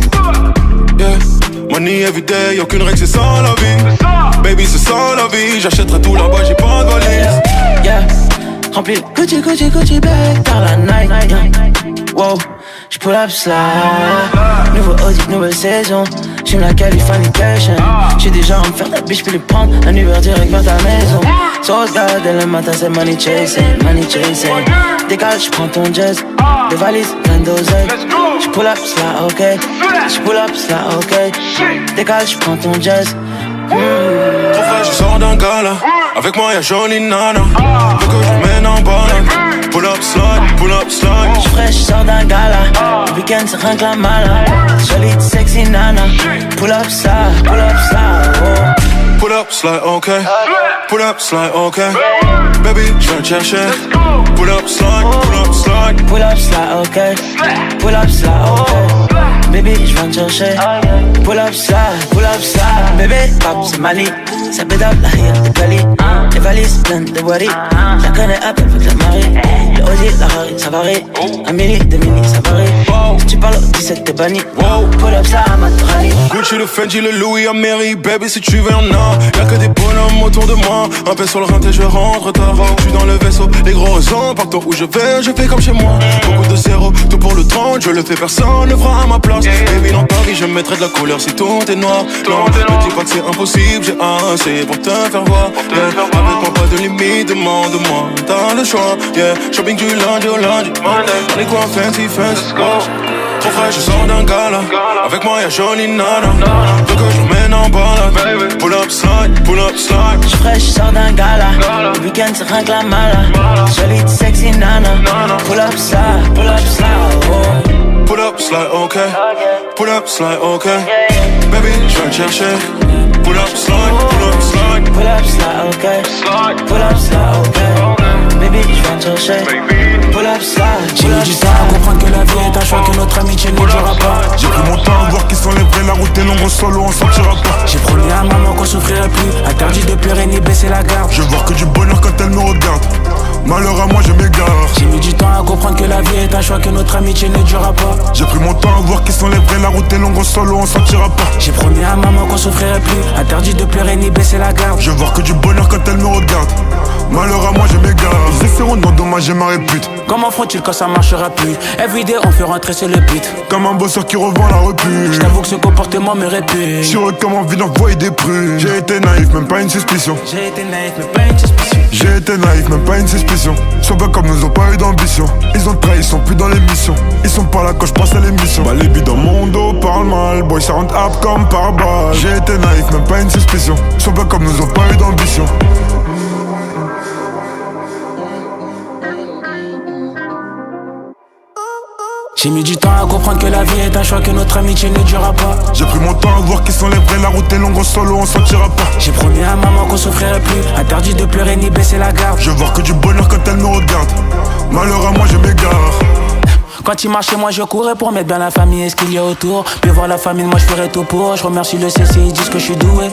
Yeah, money everyday, aucune règle c'est ça la vie. Baby c'est ça la vie, j'achèterai tout là-bas, j'ai pas de valise. Yeah, rempli Gucci, Gucci, Gucci bag dans la night. Yeah. Wow, j'pull up slide. Nouveau audit, nouvelle saison. J'aime la Californication. J'suis déjà en me faire ta bitch, puis les prendre un Uber direct vers ta maison. Sur regarde dès le matin, c'est money chasing, money chasing. Décale, j'prends ton jazz. Des valises, plein d'oseille. J'pull up slide, ok. J'pull up slide, ok. Décale, j'prends ton jazz. Trop frais, je sors d'un gala. Avec moi y'a jolie nana. Faut que je mène en balade. Pull up slide, pull up slide. J'frais, j'sors d'un gala. Le week-end c'est rien que la mala. Jolie, sexy nana. Pull up slide, oh. Pull up slide, ok. Pull up slide, ok. Baby, j'viens te chercher. Pull up slide, pull up slide. Pull up slide, ok. Pull up slide, ok. Baby, j'viens te chercher. Pull up slide, baby, pop c'est mani. ça pédale, la rire de Cali. Les valises pleines de Wari. La connais à peu près la marée. Le Audi, la Harry, ça varie. Un mini, deux mini, ça varie. Si tu parles au 17, t'es banni. Pull up ça à Matrali. Gucci, le Fendi, le Louis, Ameri. Baby, si tu veux, y'en a. Y'a que des bonhommes autour de moi. Un peu sur le rinté, je rentre tard. Je suis dans le vaisseau, les gros raisons. Partout où je fais comme chez moi. Beaucoup de zéro, tout pour le 30. Je le fais, personne ne fera à ma place. Baby, dans ta vie, je mettrai de la couleur si tout est noir. Non, me dis pas que c'est impossible, j'ai assez pour te faire voir. Avec moi, pas de limite, demande-moi. T'as le choix, shopping du lundi au lundi. On est quoi, fancy, trop frais, je sors d'un gala. Avec moi, y'a jolie nana. Veux que je l'emmène en balade. Pull up slide. J'suis frais, j'sors d'un gala. Le week-end, c'est rien que la mala. Jolie, sexy nana. Pull up slide, oh. Pull up slide, ok. Pull up slide, ok. Baby, j'viens te chercher. Pull up slide. Pull up slide, ok. Pull up slide, ok. Baby, j'viens te chercher. Pull up slide. J'ai mis du temps à comprendre que la vie est un choix, que notre amitié ne durera pas. J'ai pris mon temps à voir qui sont les vrais, la route est longue, en solo on sortira pas. J'ai promis à maman qu'on souffrirait plus, interdit de pleurer ni baisser la garde. Je veux voir que du bonheur quand elle me regarde. Malheur à moi, je m'égare. J'ai mis du temps à comprendre que la vie est un choix, que notre amitié ne durera pas. J'ai pris mon temps à voir qui sont les vrais, la route est longue, en solo on sortira pas. J'ai promis à maman qu'on souffrirait plus, interdit de pleurer ni baisser la garde. Je veux voir que du bonheur quand elle me regarde. Malheur à moi, je m'égare. Ils essaieront d'endommager ma répute. Comment font-ils quand ça marchera plus? Everyday on fait rentrer c'est le but. Comme un bosseur qui revend la repute. J't'avoue que ce comportement me répugne. Sur eux comme envie d'envoyer des prunes. J'ai été naïf, même pas une suspicion. J'ai été naïf, même pas une suspicion. J'ai été naïf, même pas une suspicion. Sois pas comme nous, ont pas eu d'ambition. Ils ont trahi, ils sont plus dans l'émission. Ils sont pas là quand je passe à l'émission. Bah les billes dans mon dos parlent mal. Boy ça rentre up comme par balle. J'ai été naïf, même pas une suspicion. Sois pas comme nous, ont pas eu d'ambition. J'ai mis du temps à comprendre que la vie est un choix, que notre amitié ne durera pas. J'ai pris mon temps à voir qui sont les vrais, la route est longue, en solo on sortira pas. J'ai promis à maman qu'on souffrirait plus, interdit de pleurer ni baisser la garde. Je veux voir que du bonheur quand elle me regarde. Malheur à moi, je m'égare. Quand il marchait, moi je courais pour mettre bien la famille et ce qu'il y a autour. Puis voir la famille, moi je ferais tout pour. Je remercie le CC, ils disent que je suis doué.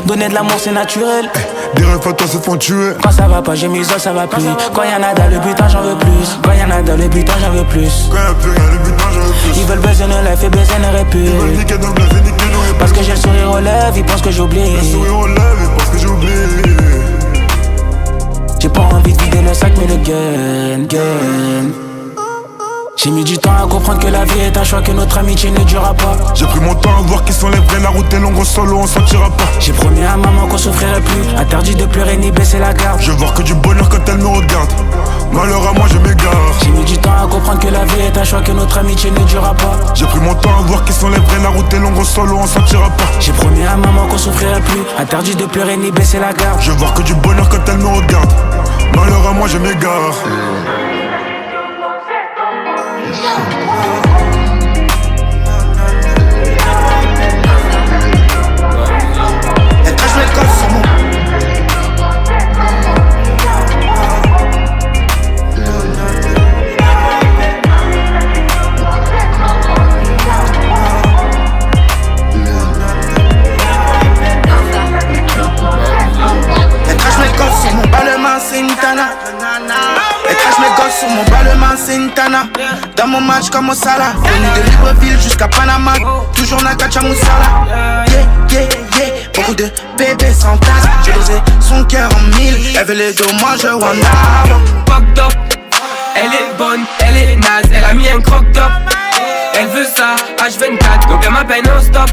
Donner de l'amour c'est naturel. Des rêves à toi se font tuer. Quand ça va pas, j'ai mis ça va plus. Quand y'en a dans le butin, j'en veux plus. Quand y'en a dans le butin, j'en veux plus. Quand y'a plus rien, le butin, j'en veux plus. Ils veulent baiser nos life et baiser nos réputes. Ils veulent niquer nos bleds et niquer nos réputes. Parce que j'ai le sourire aux lèvres, ils pensent que j'oublie. Le sourire aux lèvres, ils pensent que j'oublie. J'ai pas envie de vider le sac, mais le gun. J'ai mis du temps à comprendre que la vie est un choix, que notre amitié ne durera pas. J'ai pris mon temps à voir qui sont les vrais, la route est longue, en solo on sortira pas. J'ai promis à maman qu'on souffrirait plus, interdit de pleurer ni baisser la garde. Je veux voir que du bonheur quand elle me regarde. Malheur à moi, je m'égare. J'ai mis du temps à comprendre que la vie est un choix, que notre amitié ne durera pas. J'ai pris mon temps à voir qui sont les vrais, la route est longue, en solo on sortira pas. J'ai promis à maman qu'on souffrirait plus, interdit de pleurer ni baisser la garde. Je veux voir que du bonheur quand elle me regarde. Malheur à moi, je m'égare. Dans mon match comme au Salah, venu de Libreville jusqu'à Panama, toujours Nakacha Moussala. Beaucoup de bébés sans tasse, j'ai dosé son cœur en mille. Elle veut les dos, moi je wanda. Fucked up, elle est bonne, elle est naze, elle a mis un croc-top. Elle veut ça, H24, donc elle m'appelle non-stop.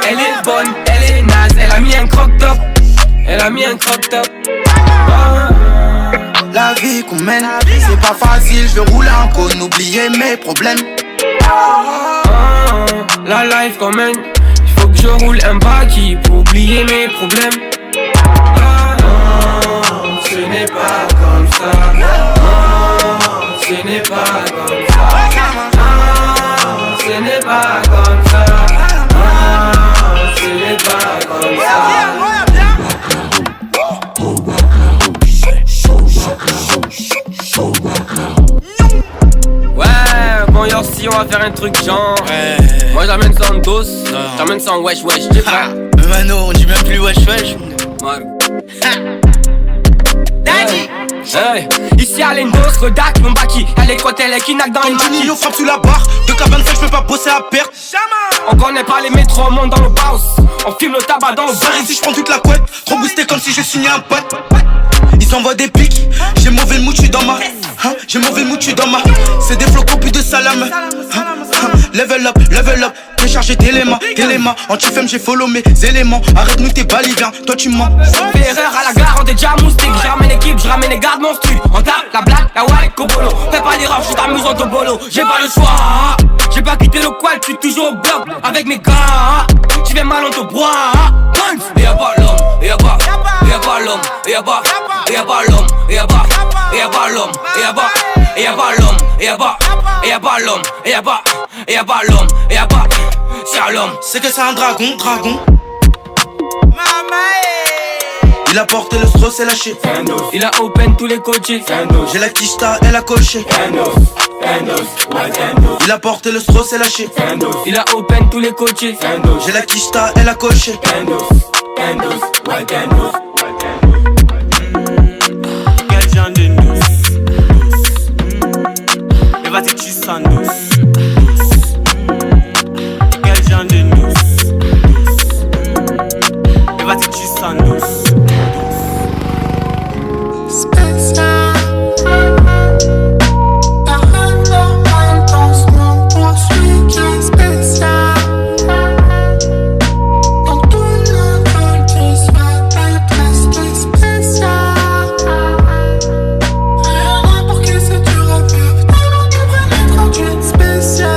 Elle est bonne, elle est naze, elle a mis un croc-top. Elle a mis un croc-top. La vie qu'on mène, c'est pas facile, je veux rouler en cône, oublier mes problèmes. La life qu'on mène, il faut que je roule un baggy pour oublier mes problèmes. Ce n'est pas comme ça, ce n'est pas comme ça, ce n'est pas comme ça, ce n'est pas comme ça. Ouais, bon Yorsi, on va faire un truc genre. Moi j'amène ça en dos, j'amène ça en wesh wesh, t'es pas. Mano, on dit même plus wesh wesh. Daddy. Hey, ici à l'Endos, redac mon baki. Elle est côté, elle est qui naque dans une baki. Yo frappe sous la barre, 2K25 j'peux pas bosser à perte. On connaît pas les métros, on monte dans le house. On filme le tabac dans le bar. Ici j'prends toute la couette, trop boosté comme si j'ai signé un pote. Ils envoient des pics, j'ai mauvais mood, j'suis dans ma j'ai mauvais mood, j'suis dans ma c'est des flocons plus de salame. Level up, télécharger téléma, anti-femme j'ai follow mes éléments. Arrête-nous tes baliviens, toi tu mens. Fais erreur à la gare, on est déjà moustique. J'ramène l'équipe, j'ramène les gardes monstrueux. On tape la blague, la wall, cobolo. Fais pas l'erreur, j'suis t'amuse en bolo. J'ai pas le choix, j'ai pas quitté le quad, j'suis toujours au bloc avec mes gars. Tu fais mal, on te broie. Y'a pas l'homme, y'a pas l'homme, y'a pas l'homme, y'a pas l'homme, y'a pas c'est l'homme. C'est que c'est un dragon. Il a porté le straw, c'est lâché. Il a open tous les coachés. J'ai la kista, elle a coché. Il a porté le straw, c'est lâché. Il a open tous les coachés. J'ai la kista, elle a coché. Quel genre de nous? Et vas-y tu sens douce. Quel genre de nous? Et vas-y tu sens douce. Spécial. Ta reine normale dans ce monde pour celui qui est spécial. Dans tout le monde qui soit peut rester spécial. Rien pour que c'est dur à vivre. Tellement tu prenais trop d'une spécial.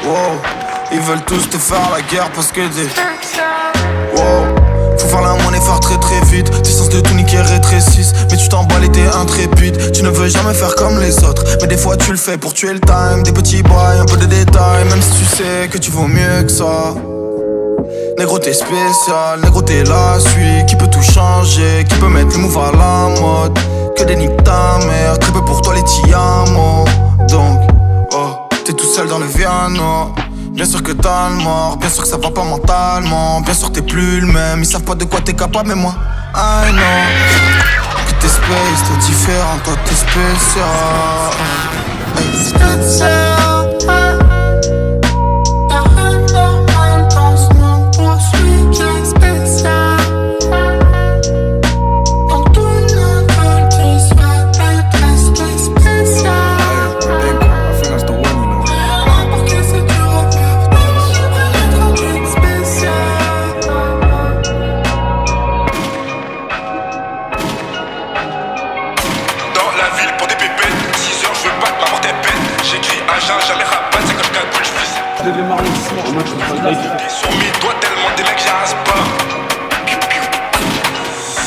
Wow, ils veulent tous te faire la guerre parce que des wow. Faut faire la monnaie, faire très très vite. Tes sens de tout niquer rétrécissent. Mais tu t'emballes et t'es intrépide. Tu ne veux jamais faire comme les autres. Mais des fois tu le fais pour tuer le time. Des petits bails, un peu de détails. Même si tu sais que tu vaux mieux que ça. Négro t'es spécial, négro t'es la suite. Qui peut tout changer, qui peut mettre le move à la mode. Que des niques ta mère, très peu pour toi les tiamos. Donc, oh, t'es tout seul dans le piano. Bien sûr que t'as le mort, bien sûr que ça va pas mentalement. Bien sûr t'es plus le même, ils savent pas de quoi t'es capable mais moi I know que t'es space, t'es différent, toi t'es spécial. Spécial. Ta reine normale dans ce monde pour celui qui est spécial. Dans tout le monde qui soit peut rester spécial. Jamais rabat, c'est comme cagoule, je vis. Sur mes doigts tellement des mecs j'arrasse pas.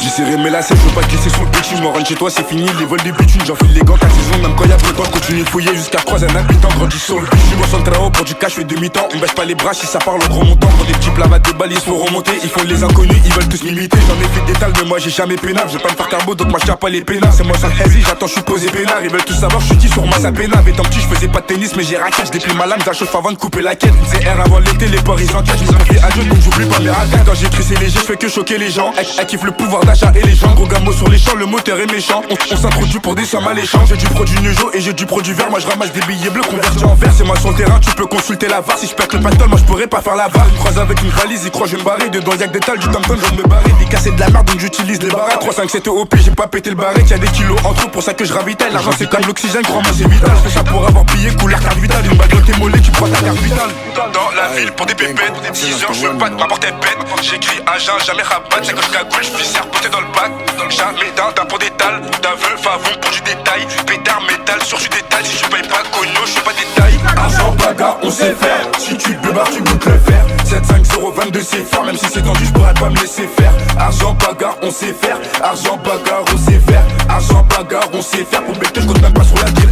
J'ai serré mes lacets, je veux pas te laisser sur le petit. Je me rentre chez toi, c'est fini, les vols des bitunes. J'enfile les gants à saison, même quand y'a peu de temps. Continue de fouiller jusqu'à croiser un habitant. Grandis sur le bitume, je très haut pour du cash, je fais demi-temps. On baisse pas les bras si ça parle en gros montant. Quand des petits plats des balles, ils se font remonter. Ils font les inconnus, ils veulent tous m'imiter. J'en ai fait des tales, mais moi j'ai jamais pénal. Je vais pas me faire carbo, donc moi je pas les pénards. C'est moi ça hazy, j'attends, je suis posé pénard. Ils veulent tous savoir, je suis dit sur moi ça pénave. Étant petit, je faisais pas de tennis, mais j'ai raqué. Je déplie ma lame, j'achauffe avant de couper la quête. C'est R avant l'été, les ports ils enquêtent. Je me suis fait adieu, donc j'oublie pas mes raquettes. Quand j'ai trissé léger, je fais que choquer les gens. Elle kiffe le pouvoir d'achat et les gens. Gros gamo sur les champs, le moteur est méchant. On s'introduit pour des sommes alléchants. J'ai du produit Neujo et j'ai du produit vert. Moi je ramasse des billets bleus convertis en vert. C'est moi sur le terrain, tu peux consulter la VAR. Si je perds le pactole, moi je pourrais pas faire la VAR. Je croise avec une valise, ils croient je vais me barrer. Dedans y'a que des tales, du tam-tam, je vais me barrer. Des cassés de la merde, donc j'utilise les barrettes. 3, 5, 7 OP, j'ai pas pété le barret. Y'a des kilos en trop pour ça que je ravitaille. L'argent c'est comme l'oxygène, crois-moi c'est vital. Je fais ça pour avoir pillé, couleur carte vitale. Une bague dans tes mollets, tu prends ta carte vitale. Dans la ville pour des pépettes, 6 heures je veux pas m'apporter bête. J'écris agent, jamais rabat, c'est quand je cagoule, je vis serpoté dans le bac. Donc jamais d'un pour des tales, d'aveu, favon pour du détail. Pétard, métal, sur du détail, si je paye pas cogno, je fais pas détail. Argent, bagarre, on sait faire. Si tu te barres, tu goûtes le fer. 7, 5, 0, 22, c'est fort. Même si c'est tendu, je pourrais pas me laisser faire. Argent, bagarre, on sait faire. Argent, bagarre, on sait faire. Argent, bagarre, on sait faire. Pour bêter, je compte même pas sur la deal.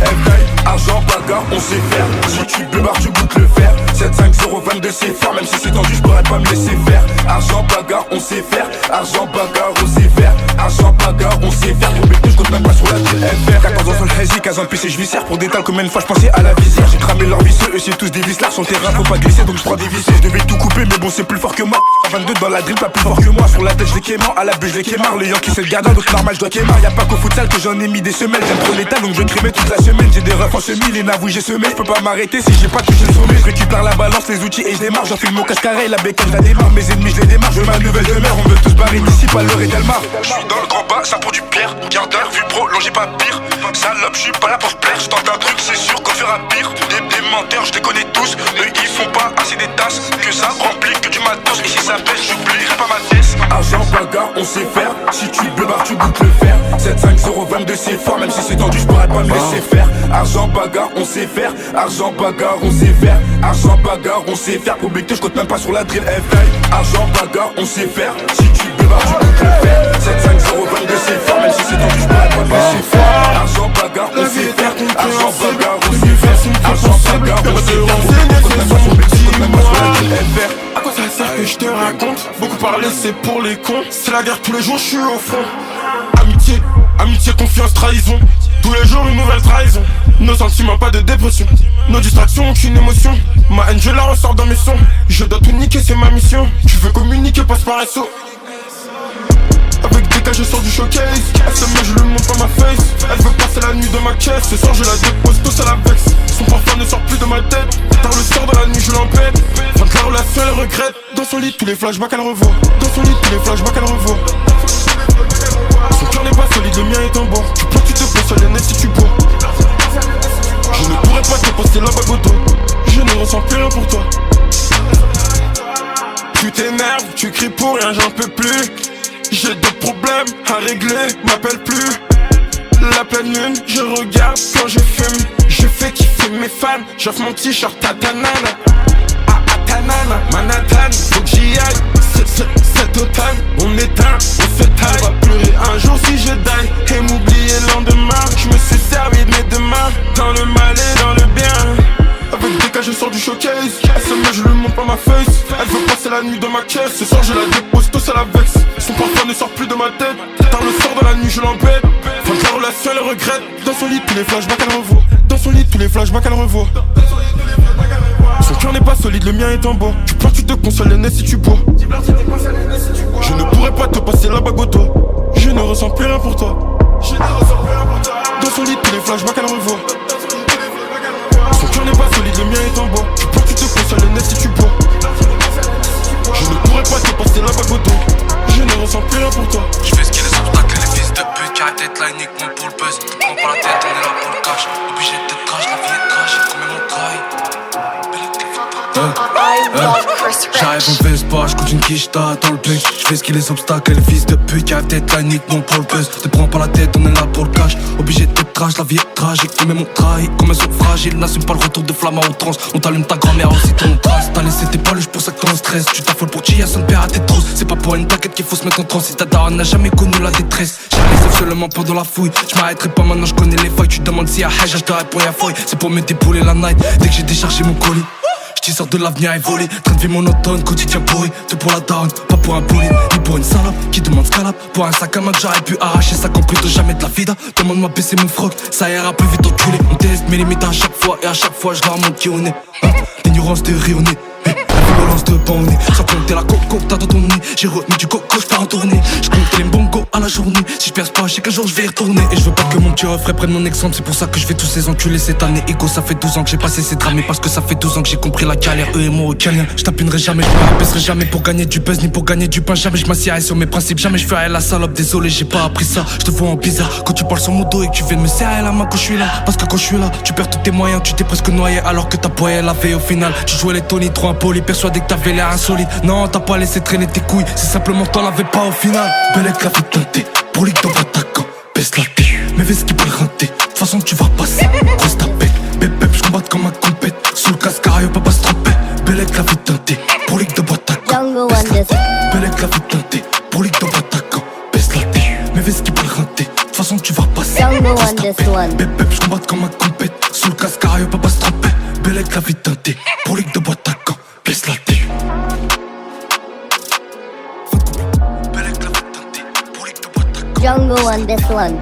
Argent, bagarre, on sait faire. Si tu bébarres, tu goûtes le fer. 7-5-0-22 c'est fort, même si c'est tendu, je pourrais pas me laisser faire. Argent, bagarre, on sait faire. Argent, bagarre, on sait faire. Argent, bagarre, on sait faire. Pour bêter, je compte même pas sur la TFR. 14 ans sur le Hazy, 15 ans de PC, je viscère. Pour détail, combien de fois je pensais à la visière. J'ai cramé leur visseux, eux c'est tous des vislards. Sur le terrain, faut pas glisser, donc je prends des visseux. Je devais tout couper, mais bon, c'est plus fort que moi. 22 dans la drill, pas plus fort que moi. Sur la tête, je les quémant, à la bûche, je les quémar. Le Yankee, c'est le gardien, donc normal, je dois quémar. Y'a pas qu'au futsal que j'en ai mis des semelles. J'aime trop l'état, donc je crémais toute la semaine. J'ai des refs en semi, les navouilles, j'ai semé. Je peux pas m'arrêter si j'ai pas touché le sommet. Je récupère la balance, les outils et je démarre. J'en file mon casse carré, la bécane, je la démarre. Mes ennemis, je les démarre. Je veux ma nouvelle demeure, on veut tous barrer d'ici, pas l'heure et Delmar. Je suis dans le grand bas, ça pour du pierre. Gardeur, vu prolongé, pas pire. Salope, je suis pas là pour se plaire. Je tente un truc, c'est sûr qu'on fera pire. Des menteurs, je les connais tous. Eux, ils font pas assez des tasses. Que ça remplit que du matos. Et si ça pèse, j'oublierai pas ma tête. Argent, bagarre, on sait faire. Si tu bébarres, tu goûtes le fer. 7-5-0-22 c'est fort, même si c'est tendu, je pourrais pas me laisser faire. Argent, bagarre, on sait faire. Argent, bagarre, on sait faire. Argent, bagarre, on sait faire. Pour becter, je compte même pas sur la drill FL. Argent, bagarre, on sait faire. Si tu bébarres, tu goûtes le fer. 7-5-0-22 c'est fort, même si c'est tendu, je pourrais pas me laisser faire. Argent, bagarre, on sait faire. Argent, bagarre, on sait faire. Argent, bagarre, on sait faire. Compte même pas sur becter, je compte même pas sur la drill FL. À quoi ça sert que je te raconte? Beaucoup parler c'est pour les cons. C'est la guerre tous les jours, je suis au front. Amitié, amitié, confiance, trahison. Tous les jours une nouvelle trahison. Nos sentiments, pas de dépression. Nos distractions, aucune émotion. Ma haine, je la ressors dans mes sons. Je dois tout niquer, c'est ma mission. Tu veux communiquer, passe par SO. Avec des cas, je sors du showcase. Elle se met, je lui montre pas ma face. Elle veut passer la nuit dans ma caisse. Ce soir, je la dépose, tous à la vexe. Son parfum ne sort plus de ma tête. Tard le soir, dans la nuit, je l'empête. Fin de la relation, elle regrette. Dans son lit, tous les flashbacks, elle revoit. Dans son lit, tous les flashbacks, elle revoit. Son cœur n'est pas solide, le mien est en bois. Tu peux, tu te consoles, et si tu bois. Je ne pourrais pas te poster la bague au dos. Je ne ressens plus rien pour toi. Tu t'énerves, tu cries pour rien, j'en peux plus. J'ai des problèmes à régler, m'appelle plus. La pleine lune, je regarde quand je fume. Je fais kiffer mes fans, j'offre mon t-shirt à ta nana. À ta nana, Manhattan, faut que j'y aille. Cet automne, on éteint, on se taille. On va pleurer un jour si je die et m'oublier le lendemain. Je me suis servi de mes deux mains, dans le mal et dans le bien. Avec des cas, je sors du showcase. Elle se met, je lui montre pas ma face. Elle veut passer la nuit dans ma caisse. Ce soir, je la dépose, tous à la vexe. Son parfum ne sort plus de ma tête. Tard le soir, dans la nuit, je l'embête. Fin de la relation, elle regrette. Dans son lit, tous les flashbacks, elle revoit. Dans son lit, tous les flashbacks, elle revoit. Son cœur n'est pas solide, le mien est en bois. Tu pleures, tu te consoles les nez si tu bois. Je ne pourrais pas te passer la bague au doigt. Je ne ressens plus rien pour toi. Dans son lit, tous les flashbacks, elle revoit. Son cœur n'est pas solide, le mien est en bois. Tu pleures, tu te consoles les nez si tu bois. Je ne pourrais pas te passer la bague au dos. Je ne ressens plus rien pour toi. Je fais ce qu'il y a des obstacles, les fils de pute qui arrêtent d'être là uniquement pour le buzz. Te prends pas la tête, on est là pour le cash. Obligé d'être trash, la vie est trash, comme mon trahi. J'arrive en Vespa, j'coute une quicheta dans le bling. J'fais ce qu'il les obstacles, les fils de pute qui arrêtent d'être là uniquement pour le buzz. Te prends pas la tête, on est là pour le cash. Obligé d'être trash, la vie est tragique, mais mon trahi. Comme elles sont fragiles, n'assume pas le retour de flamme à outrance. On t'allume ta grand-mère aussi ton trace. T'as laissé tes paluches pour ça que t'es en stress. Tu t'affoles pour chiller, son père à tes trousses. C'est pas pour une plaquette qu'il faut se mettre en transe. Si ta daronne n'a jamais connu la détresse. J'ai les seulement pendant la fouille. J'm'arrêterai pas maintenant, j'connais les failles. Tu demandes si y'a hajj, je te réponds y'a fouille. C'est pour me dépouler la night dès que j'ai déchargé mon colis. J't'y sors de l'avenir et volé. Train de vie monotone, quotidien pourri. Tout pour la daronne, pas pour un bully. Ni pour une salope qui demande scalap. Pour un sac à main que j'aurais pu arracher, ça compte plutôt jamais de la vida. Demande-moi baisser mon froc, ça ira plus vite enculé. On teste mes limites à chaque fois et à chaque fois je leur montre qui on est. L'ignorance de rayonner. Violence de bonnet, ça comptait la coco, t'as dans ton nez. J'ai remis du coco, j'pars en tournée. J'compte les mbongos à la journée. Si j'perce pas, j'sais qu'un jour j'vais y retourner. Et je veux pas que mon petit refrain prenne mon exemple. C'est pour ça que je vais tous ces enculés cette année. Ego, ça fait 12 ans que j'ai passé ces drames. Et parce que ça fait 12 ans que j'ai compris la galère. Eux et moi aucun lien. J'tapinerai jamais, j'me rabaisserai jamais pour gagner du buzz ni pour gagner du pain. Jamais j'massierai sur mes principes, jamais j'ferai la salope. Désolé, j'ai pas appris ça. J'te vois en bizarre quand tu parles sur mon dos et que tu viens de me serrer la main quand je suis là. Parce que quand je suis là, tu perds tous tes moyens. Tu t'es presque noyé alors que ta poêle l'avait au final. Tu jouais les Tony trop impoli, persuadé que t'avais l'air insolite. Non, t'as pas laissé traîner tes couilles, c'est simplement t'en avais pas au final. Belle avec la vie teintée, pour les dans attaquant, baisse la tête, mes vestes qui parlent rinté. De toute façon tu vas passer, grosse tapette. Bébé, j'combatte comme un compète. Sous le casque, y'a pas se tromper. Belle avec la vie teintée, pour les dans attaquant, baisse la tête. Belle avec la vie teintée, pour les dans attaquant, baisse la tête. Mes vestes qui parlent rinté. De toute façon tu vas passer, grosse tapette. Bébé, combattre comme un compète. Sous le cascario, peut pas se tromper. Bellec la vie teintée, pour ligue de boîte à camp, baisse la tête. Jungle on this one.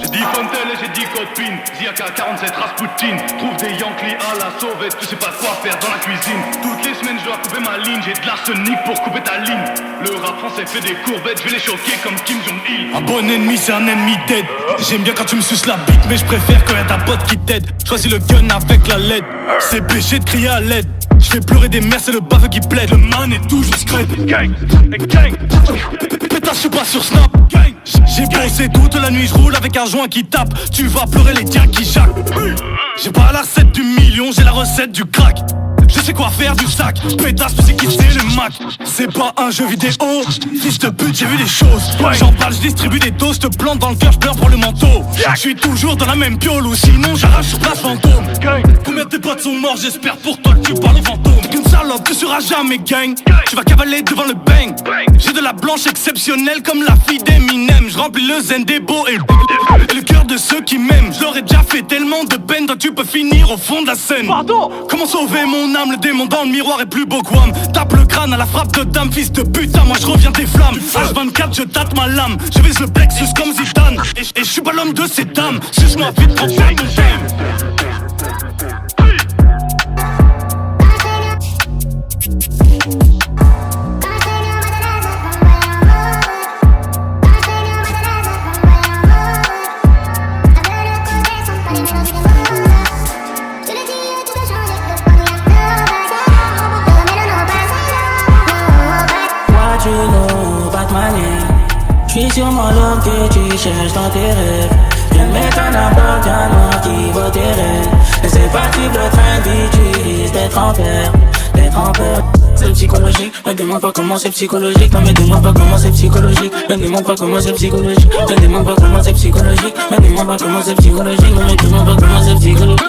J'ai dit Fontaine et j'ai dit copine. Ziaka 47 Rasputin. Trouve des Yankees à la sauvette. Tu sais pas quoi faire dans la cuisine. Toutes les semaines je dois couper ma ligne. J'ai de l'arsenic pour couper ta ligne. Le rap français fait des courbettes. Je vais les choquer comme Kim Jong-il. Un bon ennemi c'est un ennemi dead. J'aime bien quand tu me suces la bite, mais je préfère quand y'a ta pote qui t'aide. Choisis le gun avec la LED. C'est péché de crier à l'aide. Je fais pleurer des mères, c'est le baveux qui plaide. Le man est tout juste crête. Gang, gang. Pétasse, je suis pas sur Snap. J'ai bossé toute la nuit, je roule avec un joint qui tape. Tu vas pleurer les tiens qui jacquent. J'ai pas la recette du million, j'ai la recette du crack. Je sais quoi faire du sac, pétasse, tu sais qui c'est le Mac. C'est pas un jeu vidéo, fils de pute, j'ai vu des choses. J'emballe, je distribue des doses, te plante dans le cœur, je pleure pour le manteau. Je suis toujours dans la même piole, ou sinon j'arrache sur place fantôme. Combien de tes potes sont morts, j'espère pour toi que tu parles aux fantômes. Qu'une salope, tu seras jamais gang. Tu vas cavaler devant le bang. J'ai de la blanche exceptionnelle comme la fille d'Eminem. Je remplis le zen des beaux et le cœur de ceux qui m'aiment. Je leur ai déjà fait tellement de peine, toi tu peux finir au fond de la scène. Pardon. Comment sauver mon âme, le démon dans le miroir est plus beau que Wham. Tape le crâne à la frappe de dame, fils de putain, moi je reviens des flammes. H24 je tâte ma lame, je vise le plexus comme Zidane. Et je suis pas l'homme de ces dames, suce-moi vite, prends pas mon thème. J'suis sûrement l'homme que tu cherches dans tes rêves. Viens de mettre un apport, y'a moi qui vaut tes rêves. Ne sais pas suivre le train de vie, tu risques d'être en peur, d'être en peur. C'est psychologique, me demande pas comment c'est psychologique. Non me demande pas comment c'est psychologique. Me demande pas comment c'est psychologique. Me demande pas comment c'est psychologique. Me demande pas comment c'est psychologique. Non me demande pas comment c'est psychologique.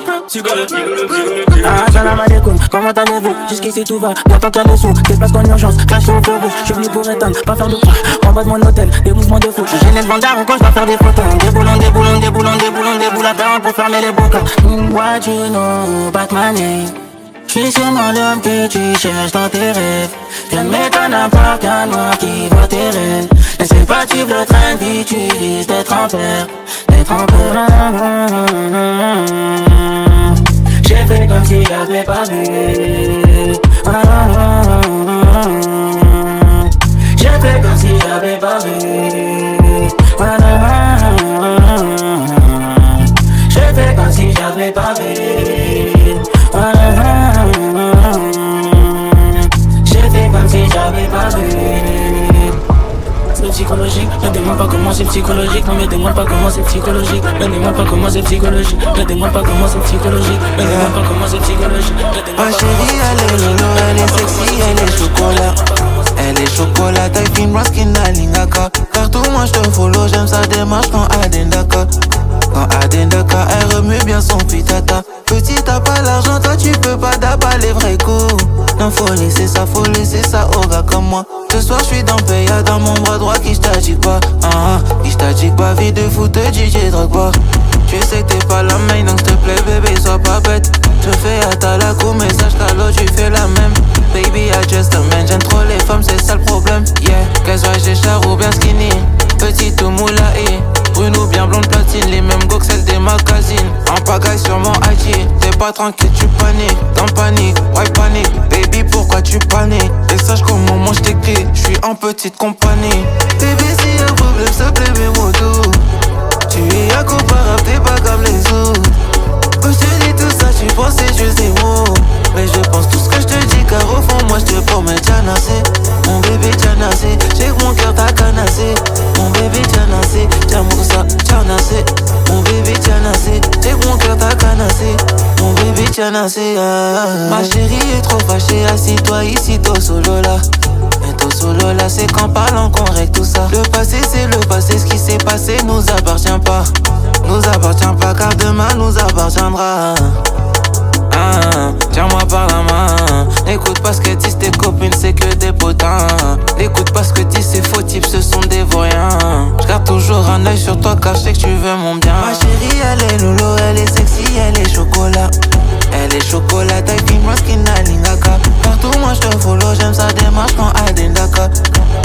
Ah, salam alaikum, comment allez-vous? Jusqu'ici tout va, bien tant qu'il y a des sous. Qu'est-ce passe qu'en urgence, crash au feu rouge. J'suis venu pour éteindre, pas faire de pas. En bas de mon hôtel, des mouvements de fou. J'ai les vendeurs encore, j'dois faire des photos. Déboulons la parole pour fermer les bocaux. What you know about my name? J'suis sûrement l'homme que tu cherches dans tes rêves. Viens de mettre un appart, y'a moi qui voit tes rêves. N'essaie pas de suivre le train de vie, tu risques d'être en peur, d'être en peur. J'ai fait comme si j'avais pas vu. J'ai fait comme si j'avais pas vu. J'ai fait comme si j'avais pas vu. J'ai fait comme si j'avais pas vu. C'est psychologique, ne demande pas comment c'est psychologique. Non me demande pas comment c'est psychologique. Ne demande pas comment c'est psychologique. Ne demande pas comment c'est psychologique. Ne demande pas comment c'est psychologique. Ma chérie elle est lolo, elle est sexy, elle est chocolat. Elle est chocolat, taille fine, raskin à lingaka. Partout moi je te follow, j'aime sa démarche quand Adendaka. Quand Adendaka, elle remue bien son pitata. Petit t'as pas l'argent, toi tu peux pas d'abat les vrais coups. Non faut laisser ça au gars comme moi. Ce soir je suis dans Paya, dans mon bras droit qui j't'agite pas. Qui j't'agite pas, vie de foot, DJ drogue pas. Tu sais que t'es pas la main, donc s'te plaît bébé, sois pas bête. Je fais à ta la coup, message ta l'eau, tu fais la même. Baby I just a man, j'aime trop les femmes, c'est ça le problème. Yeah, qu'elle soit j'ai char ou bien skinny. Petite ou moula et brune ou bien blonde platine. Les mêmes go que celles des magazines. En pagaille sur mon IG. T'es pas tranquille, tu paniques. Dans panique, why panique. Baby pourquoi tu paniques? Et sache qu'au moment je t'écris, je suis en petite compagnie. Baby si y'a un problème, s'il te plaît mes motos. Tu es incomparable, t'es pas comme les autres. Quand je te dis tout ça, tu pensais juste des mots. Mais je pense tout ce que je te dis, car au fond moi je te promets t'as nassé. Mon bébé t'as nassé, j'ai que mon cœur t'a canassé. Mon bébé t'as nassé, tiens mon ça, t'as nassé. Mon bébé t'as nassé, j'ai que mon cœur t'a canassé. Mon bébé t'as nassé. Ma chérie est trop fâchée, assis-toi ici, toi solo là. Mais toi solo là, c'est qu'en parlant qu'on règle tout ça. Le passé c'est le passé, ce qui s'est passé nous appartient pas. Nous appartient pas car demain nous appartiendra. Tiens-moi par la main, N'écoute pas ce que disent tes copines, c'est que des potins. N'écoute pas ce que disent ces faux types, ce sont des vauriens. J'garde toujours un œil sur toi car je sais que tu veux mon bien. Ma chérie, elle est loulou, elle est sexy, elle est chocolat. Elle est chocolat, taille fine, moi skin à Lingaka. Partout moi je te follow, j'aime sa démarche quand Adendaka.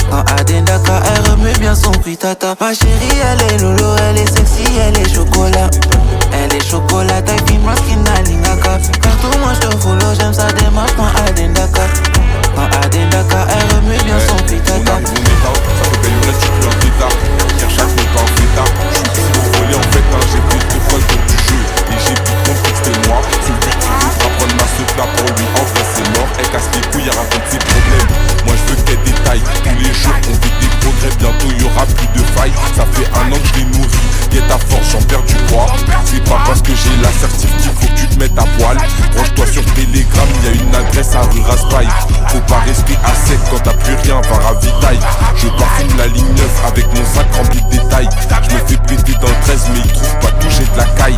Quand Adendaka, elle remue bien son pitata. Ma chérie, elle est loulou, elle est sexy, elle est chocolat. Elle est chocolat, taille fine, moi skin à Lingaka. Partout moi je te follow, j'aime sa démarche quand Adendaka. Quand Adendaka, elle remue bien son pitata. Ça fait belle tu peux en pétard. Cherche à faire en pétard. Je suis trop volé en fait, j'ai plus de fois du jeu. Et j'ai plus compris que c'était moi. Celui qui voudra prendre ma soupe là pour lui, en vrai c'est mort. Elle casse les couilles, elle raconte ses problèmes. Moi je veux qu'elle détaille. Tous les jours on vit des progrès, bientôt y'aura plus de failles. Ça fait un an que je l'ai nourri. Guette à force, j'en perds du poids. C'est pas parce que j'ai l'assertif qu'il faut que tu te mettes à poil. Branche-toi sur Telegram, y'a une adresse à rue Raspail. Faut pas rester à sec quand t'as plus rien, va ravitaille. Je parfume la ligne 9 avec mon sac rempli de détails. Je me fais péter dans le 13 mais ils trouvent pas tout, j'ai de la caille.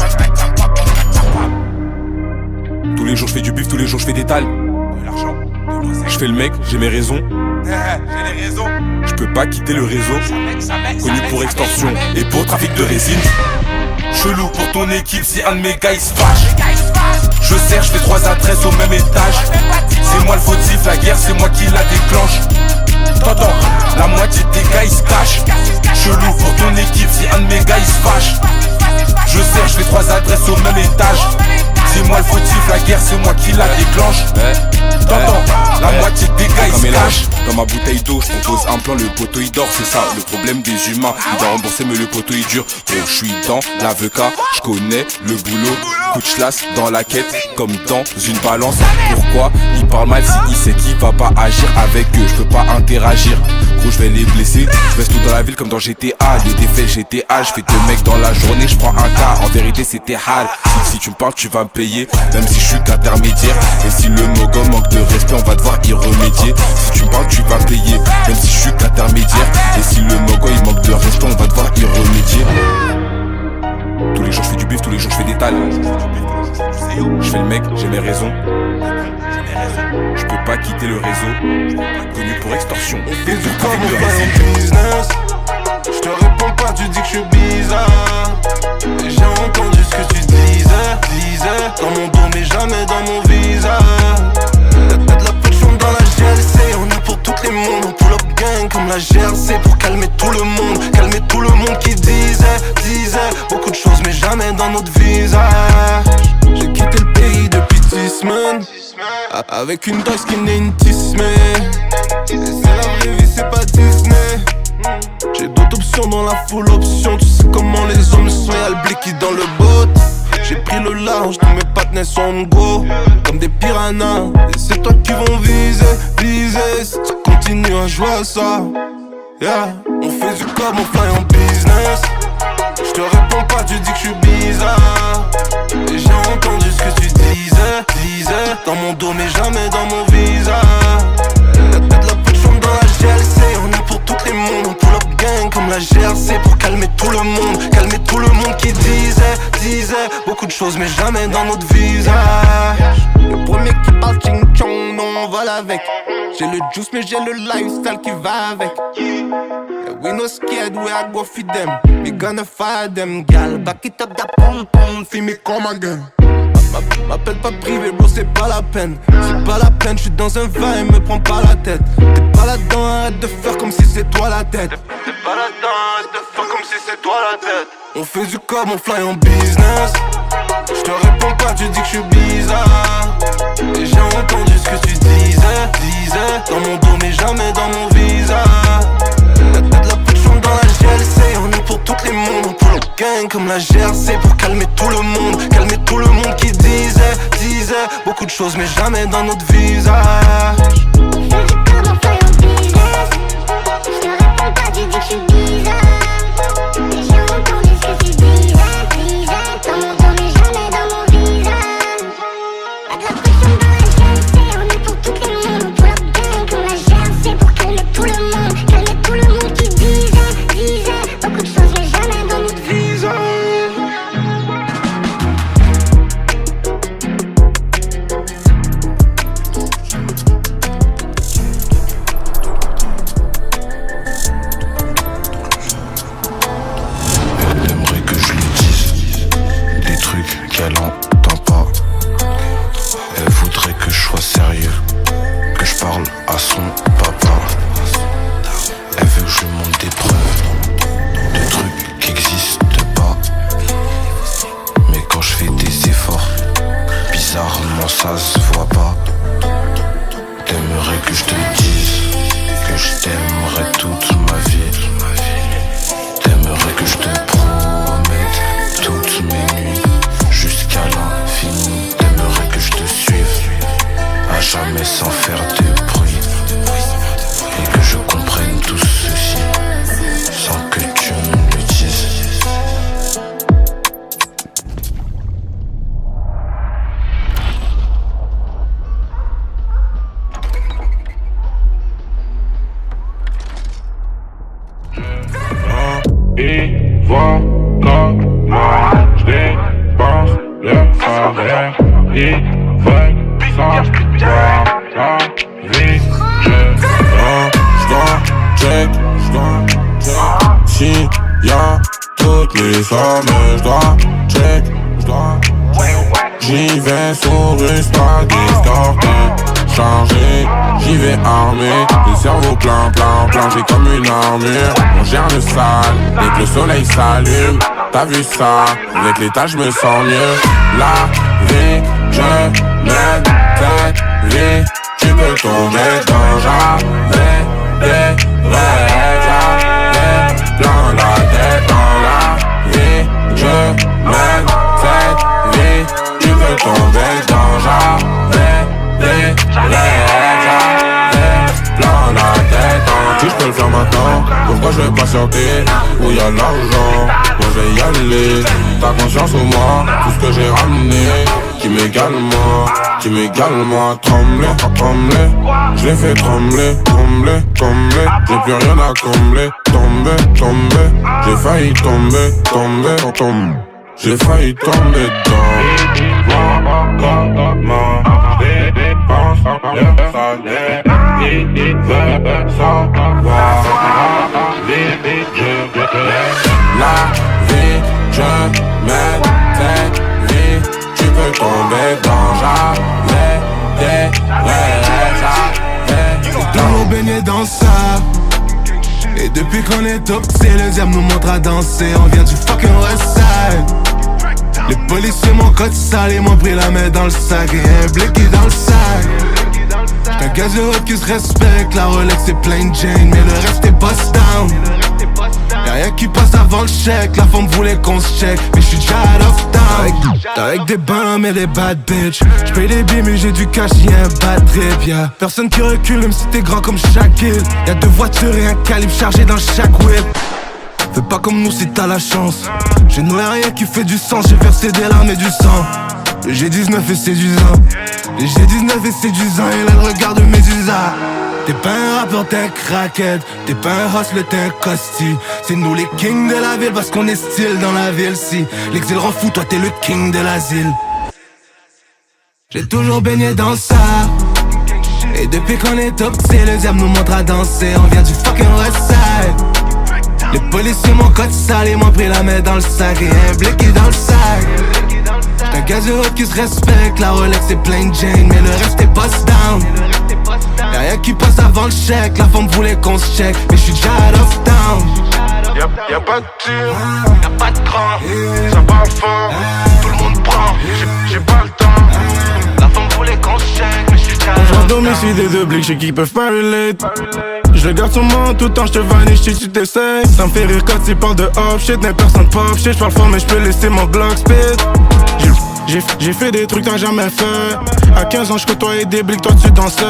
Tous les jours je fais du bif, tous les jours je fais des tales. Je fais le mec, j'ai mes raisons. Je peux pas quitter le réseau. Connu pour extorsion et pour trafic de résine. Chelou pour ton équipe si un de mes gars il se fâche. Je sers, je fais 3 adresses au même étage. C'est moi le fautif, la guerre c'est moi qui la déclenche. T'entends, la moitié des gars ils se cachent. Chelou pour ton équipe si un de mes gars il se fâche. Je sers, je fais 3 adresses au même étage. C'est moi le fautif, la guerre c'est moi qui la déclenche. T'entends, la moitié des gars ils se cachent. Dans ma bouteille d'eau, je propose un plan, le poteau il dort, c'est ça le problème des humains. Il doit rembourser mais le poteau il dure. Bon, je suis dans l'avocat, je connais le boulot. Coup de chlasse dans la quête, comme dans une balance. Pourquoi il parle mal si il sait qu'il va pas agir avec eux? Je peux pas interagir, gros je vais les blesser. Je reste tout dans la ville comme dans GTA. Les défaits GTA, je fais 2 mecs dans la journée, je prends un cas. En vérité c'était hal. Si tu me parles tu vas me payer, même si je suis qu'intermédiaire. Et si le mogo manque de respect on va devoir y remédier. Si tu me parles tu vas payer, même si je suis qu'intermédiaire. Et si le mogo il manque de respect on va devoir y remédier. Tous les jours je fais du bif, tous les jours je fais des tales. Je fais le mec, j'ai mes raisons. Je peux pas quitter le réseau. Connu pour extorsion et du trafic de business. Je te réponds pas, tu dis que je suis bizarre. J'ai entendu ce que tu disais. Dans mon dos mais jamais dans mon visage. T'as de la pression dans la GLC. On est pour toutes les mondes. On pull up gang comme la GRC. Pour calmer tout le monde. Calmer tout le monde qui disait beaucoup de choses mais jamais dans notre visage. J'ai quitté le pays depuis 10 semaines. Avec une dose qui n'est une tismée. Et c'est la vraie vie, c'est pas Disney. J'ai d'autres options dans la full option. Tu sais comment les hommes sont, y'a le blicky dans le boat. J'ai pris le large, tous mes partenaires sont go. Comme des piranhas. Et c'est toi qui vont viser. Si tu continues à jouer à ça, yeah. On fait du com, on fly en business. Je te réponds pas, tu dis que je suis bizarre. Et j'ai entendu ce que tu disais. Dans mon dos mais jamais dans mon visage. T'as de la pression dans la GLC. On est pour toutes les mondes. On pull up gang comme la GRC. Pour calmer tout le monde. Calmer tout le monde qui disait beaucoup de choses mais jamais dans notre visage. Le premier qui parle ching chong, non on vole avec. J'ai le juice mais j'ai le lifestyle qui va avec. We no scared, we a go feed them. We gonna fight them, gal. Back it up, that pom-pom, feel me come again. M'appelle pas privé, bro, c'est pas la peine. C'est pas la peine, j'suis dans un vin et me prends pas la tête. T'es pas là-dedans, arrête de faire comme si c'est toi la tête. T'es pas là-dedans, arrête de faire comme si c'est toi la tête. On fait du com, on fly en business. J'te réponds pas, tu dis que j'suis bizarre. Et j'ai entendu ce que tu disais. Dans mon dos mais jamais dans mon visage. T'as de la pression dans la GLC. On est pour toutes les mondes. On pull up gang comme la GRC. Pour calmer tout le monde. Calmer tout le monde qui disait beaucoup de choses mais jamais dans notre visage. Je te réponds pas, tu dis que je suis bizarre. Et j'ai entendu ce que tu disais. Dans mon dos mais jamais dans mon visage. Pas de la pression dans la GRC. On est pour toutes les mondes. On pull up gang comme la GRC. Pour calmer tout le monde. Calmer tout le monde qui disait beaucoup de choses mais jamais dans notre visage. elle entend pas. Elle voudrait que je sois sérieux, que je parle à son papa. Elle veut que je lui montre des preuves de trucs qui existent pas. Mais quand je fais des efforts, bizarrement ça se voit pas. T'aimerais que je te dise que je t'aimerais toute ma vie. T'aimerais que je te promette toutes mes nuits jusqu'à l'infini. T'aimerais que je te suive à jamais sans faire de bruit. Et que je comprenne tout ceci sans que tu me le dises. Et vois comment je dépense le salaire. Ils veulent savoir la vie. Check, si y'a toutes les femmes, check, j'y vais sur une stade escortée, chargé, j'y vais armé, le cerveau plein, j'ai comme une armure, on gère le sale, dès que le soleil s'allume, t'as vu ça, avec l'état je me sens mieux, la vie, je mène cette vie, tu peux tomber dans jamais des rêves, j'avais plein la tête dans la vie, je mène cette vie, tu peux tomber dans jamais des rêves, j'avais plein la tête dans. Si je peux le faire maintenant, pourquoi je vais patienter? Où y'a l'argent, moi je vais y aller. T'as conscience ou moi, tout ce que j'ai ramené qui m'égale moi, trembler, je l'ai fait trembler, j'ai plus rien à combler, tomber, j'ai failli tomber, j'ai failli tomber dedans. Comment je dépense le salaire, ils veulent savoir la vie, je mène cette vie, tu peux tomber dans jamais des rêves, toujours baigné dans ça. Et depuis qu'on est top, c'est le diable nous montre à danser. On vient du fucking Westside. Les policiers m'ont code sale, ils m'ont pris la main dans le sac. Et un blicky dans le sac. J'suis un gars de route qui se respecte. La Rolex c'est plain Jane, mais le reste est bust down. Y'a rien qui passe avant le chèque. La femme voulait qu'on se check, mais j'suis déjà out of town. Avec des bonhommes et des bad bitch. J'paye les billes mais j'ai du cash, y'a un bad trip, yeah. Personne qui recule même si t'es grand comme Shaquille. Y'a 2 voitures et un calibre chargé dans chaque whip. Fais pas comme nous si t'as la chance. J'ai noué rien qui fait du sens. J'ai versé des larmes et du sang. Le G19 est séduisant. Le G19 est séduisant. Et là le regard de Médusa. T'es pas un rappeur, t'es un crackhead. T'es pas un hustler, t'es un costi. C'est nous les kings de la ville parce qu'on est style dans la ville. Si l'exil rend fou, toi t'es le king de l'asile. J'ai toujours baigné dans ça. Et depuis qu'on est top, c'est le diable nous montre à danser. On vient du fucking Westside. Les policiers m'ont code sale, ils m'ont pris la main dans le sac. Et un blicky dans le sac. J'suis un gars de route qui se respecte. La Rolex c'est plain Jane, mais le reste est bust down. Y'a rien qui passe avant le chèque. La femme voulait qu'on se check, mais j'suis déjà out of town. Y'a pas de tir, y'a pas de cran. Ça parle fort, tout le monde prend. J'ai pas le temps. La femme voulait qu'on se check, mais j'suis déjà out of town. Domicile des deux blics, j'sais qu'ils peuvent pas relate. Je le garde sur moi tout le temps, j'te vanish si tu t'essayes. Ça me fait rire quand tu parles de hop shit, n'est personne pop shit. J'parle fort mais j'peux laisser mon Glock spit. J'ai fait des trucs t'as jamais fait. À 15 ans j'côtoyais des blics, toi tu dansais.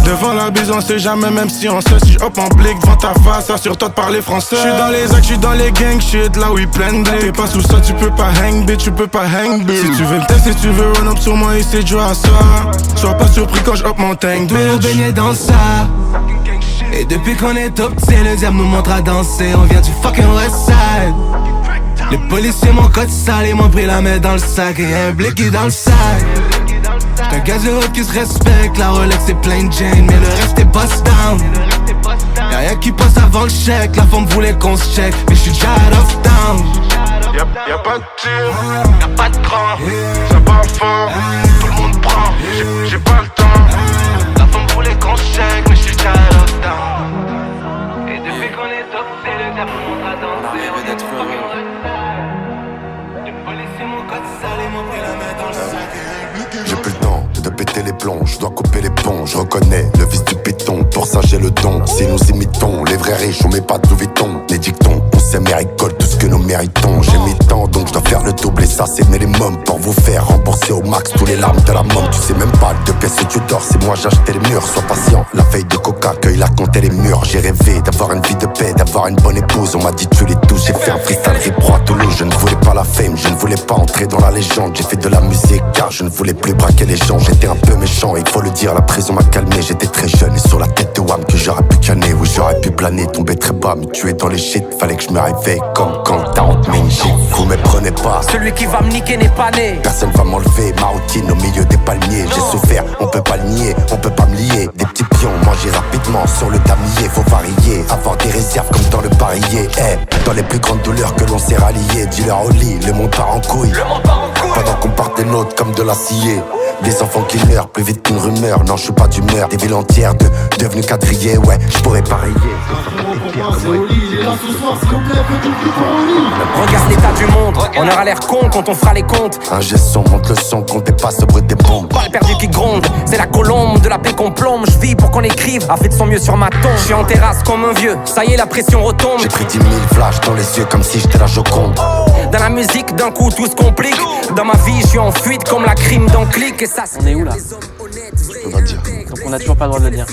Devant la bise on sait jamais même si on sait. Si j'hop en blick devant ta face, assure-toi de parler français. J'suis dans les actes, j'suis dans les gang shit, là où ils plein de blé. T'es pas sous ça, tu peux pas hang bitch, tu peux pas hang bitch. Si tu veux le test, si tu veux run up sur moi, essaie de jouer à ça. Sois pas surpris quand j'hop mon tank bitch. Toujours baigné dans ça. Et depuis qu'on est top, c'est le diable nous montre à danser. On vient du fucking Westside. Les policiers m'ont code sale, ils m'ont pris la main dans le sac. Et un blicky dans le sac. J'suis un gars de route qui se respecte. La Rolex c'est plain Jane, mais le reste est bust down. Y'a rien qui passe avant le chèque. La femme voulait qu'on se check, mais j'suis déjà out of town. Y'a pas de tir, y'a pas de cran. Ça va fort, tout le monde prend. J'ai pas le temps. La femme voulait qu'on check, mais j'suis déjà lockdown. Et depuis qu'on est top, c'est le diable qui montre à danser. On rêve d'être heureux. J'ai pas laissé mon code sale et mon pris la main dans le sac. J'ai plus le temps de péter les plombs, je dois couper les ponts. Je reconnais le vice du béton, pour ça j'ai le don. Si nous imitons les vrais riches, on met pas de Louis Vuitton. Les dictons, on s'aime et récolte tout ce que nous méritons. J'ai mis tant, donc je dois faire le double et ça c'est minimum. Pour vous faire rembourser au max tous les larmes de la môme. Tu sais même pas de pièces où tu dors, c'est moi j'ai acheté les murs. Sois patient, la feuille de coca cueille la compter les murs. J'ai rêvé d'avoir une vie de paix, d'avoir une bonne épouse. On m'a dit tu les touches, j'ai fait un freestyle rip à Toulouse. Je ne voulais pas la fame, je ne voulais pas entrer dans la légende. J'ai fait de la musique car je ne voulais plus braquer les gens. J'étais un peu méchant, il faut le dire, la prison m'a calmé. J'étais très jeune et sur la tête de Wham que j'aurais pu canner. Oui j'aurais pu planer, tomber très bas, me tuer dans les shit. Fallait que je me réveille comme quand t'as honte shit. Vous me prenez pas, celui qui va me niquer n'est pas né. Personne va m'enlever ma routine au milieu des palmiers. J'ai souffert, on peut pas le nier, on peut pas me lier. Des petits pions mangés rapidement sur le damier. Faut varier, avoir des réserves comme dans le barillet. Dans les plus grandes douleurs que l'on s'est rallié. Dis-leur au lit, le monde part en couille. Pendant qu'on part des nôtres comme de l'acier. Des enfants qui meurent plus vite qu'une rumeur. Non, je suis pas d'humeur. Des villes entières devenues quadrillées. Ouais, je pourrais parier. Regarde l'état du monde, on aura l'air con quand on fera les comptes. Un geste son, monte le son qu'on dépasse le bruit des bombes. Pas le perdu qui gronde, c'est la colombe de la paix qu'on plombe. Je vis pour qu'on écrive, a fait de son mieux sur ma tombe. Je suis en terrasse comme un vieux, ça y est la pression retombe. J'ai pris 10 000 flashs dans les yeux comme si j'étais la Joconde. Dans la musique, d'un coup tout se complique. Dans ma vie, je suis en fuite comme la crime d'un clic. Et ça, on est où là? On va dire. Donc on a toujours pas le droit de le dire.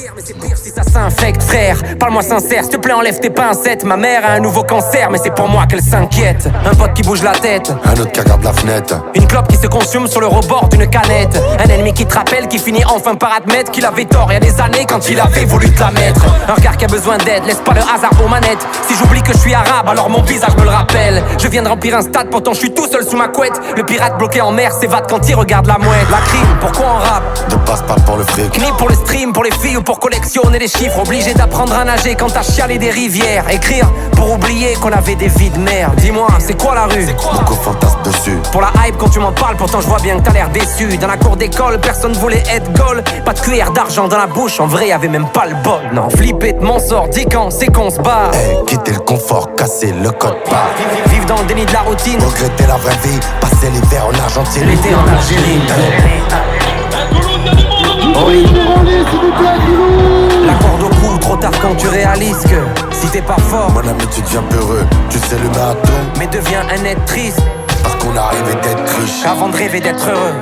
Si ça s'infecte, frère, parle-moi sincère. S'il te plaît, enlève tes pincettes. Ma mère a un nouveau cancer, mais c'est pour moi qu'elle s'inquiète. Un pote qui bouge la tête, un autre qui regarde la fenêtre. Une clope qui se consume sur le rebord d'une canette. Un ennemi qui te rappelle, qui finit enfin par admettre qu'il avait tort il y a des années quand il avait voulu te la mettre. Un regard qui a besoin d'aide, laisse pas le hasard aux manettes. Si j'oublie que je suis arabe, alors mon visage me le rappelle. Je viens de remplir un stade, pourtant je suis tout seul sous ma couette. Le pirate bloqué en mer s'évade quand il regarde la mouette. La crime, pourquoi on rappe? De passe pas pour le fric, ni pour le stream, pour les filles ou pour collectionner les chiffres. Obligé d'apprendre à nager quand t'as chialé des rivières. Écrire pour oublier qu'on avait des vies de merde. Dis-moi, c'est quoi la rue? Beaucoup fantasme dessus. Pour la hype quand tu m'en parles, pourtant je vois bien que t'as l'air déçu. Dans la cour d'école, personne voulait être goal. Pas de cuillère d'argent dans la bouche, en vrai y'avait même pas le bol. Non, flipper de mon sort, dis quand c'est qu'on se barre. Quitter le confort, casser le code part. Vivre dans le déni de la routine, regretter la vraie vie, passer l'hiver en Argentine, l'été en Algérie. Oui. La corde au cou, trop tard quand tu réalises que si t'es pas fort, mon ami tu deviens peureux. Tu sais le marathon, mais deviens un être triste. Parce qu'on a rêvé d'être riche avant de rêver d'être heureux.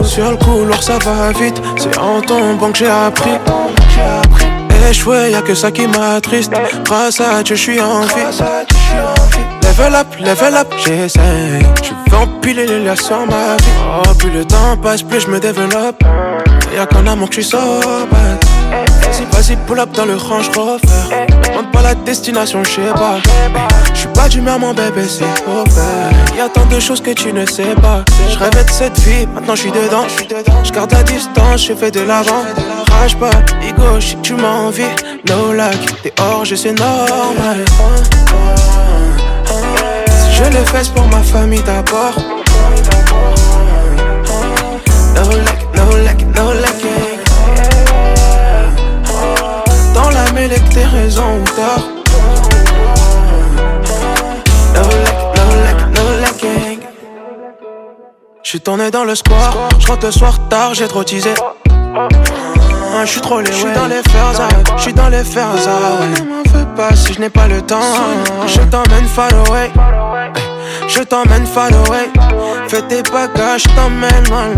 Sur le couloir ça va vite. C'est en tombant que j'ai appris. Échoué, y'a que ça qui m'attriste. Grâce à Dieu, j'suis en vie. Level up, j'essaye. Je veux empiler les liens sur ma vie. Oh, plus le temps passe, plus je me développe. Y'a qu'un amour que j'suis sobre. Vas-y, pull up dans le range refaire. Demande pas la destination, j'sais pas. J'suis pas d'humeur, mon bébé, c'est offert. Y'a tant de choses que tu ne sais pas. J'rêvais de cette vie, maintenant j'suis dedans. J'garde la distance, je fais de l'avant. Rage pas, ego, shit, tu m'envies. No lag, dehors, je sais normal. Je le fais pour ma famille d'abord. No lagging. Dans la mêlée que t'es raison ou tort. No lagging. J'suis tourné dans le square. J'rentre le soir tard, j'ai trop teasé. J'suis trop les j'suis dans les fers, ouais. Ne m'en fais pas si je n'ai pas le temps. Je t'emmène far away. Je t'emmène far away. Fais tes bagages, je t'emmène loin.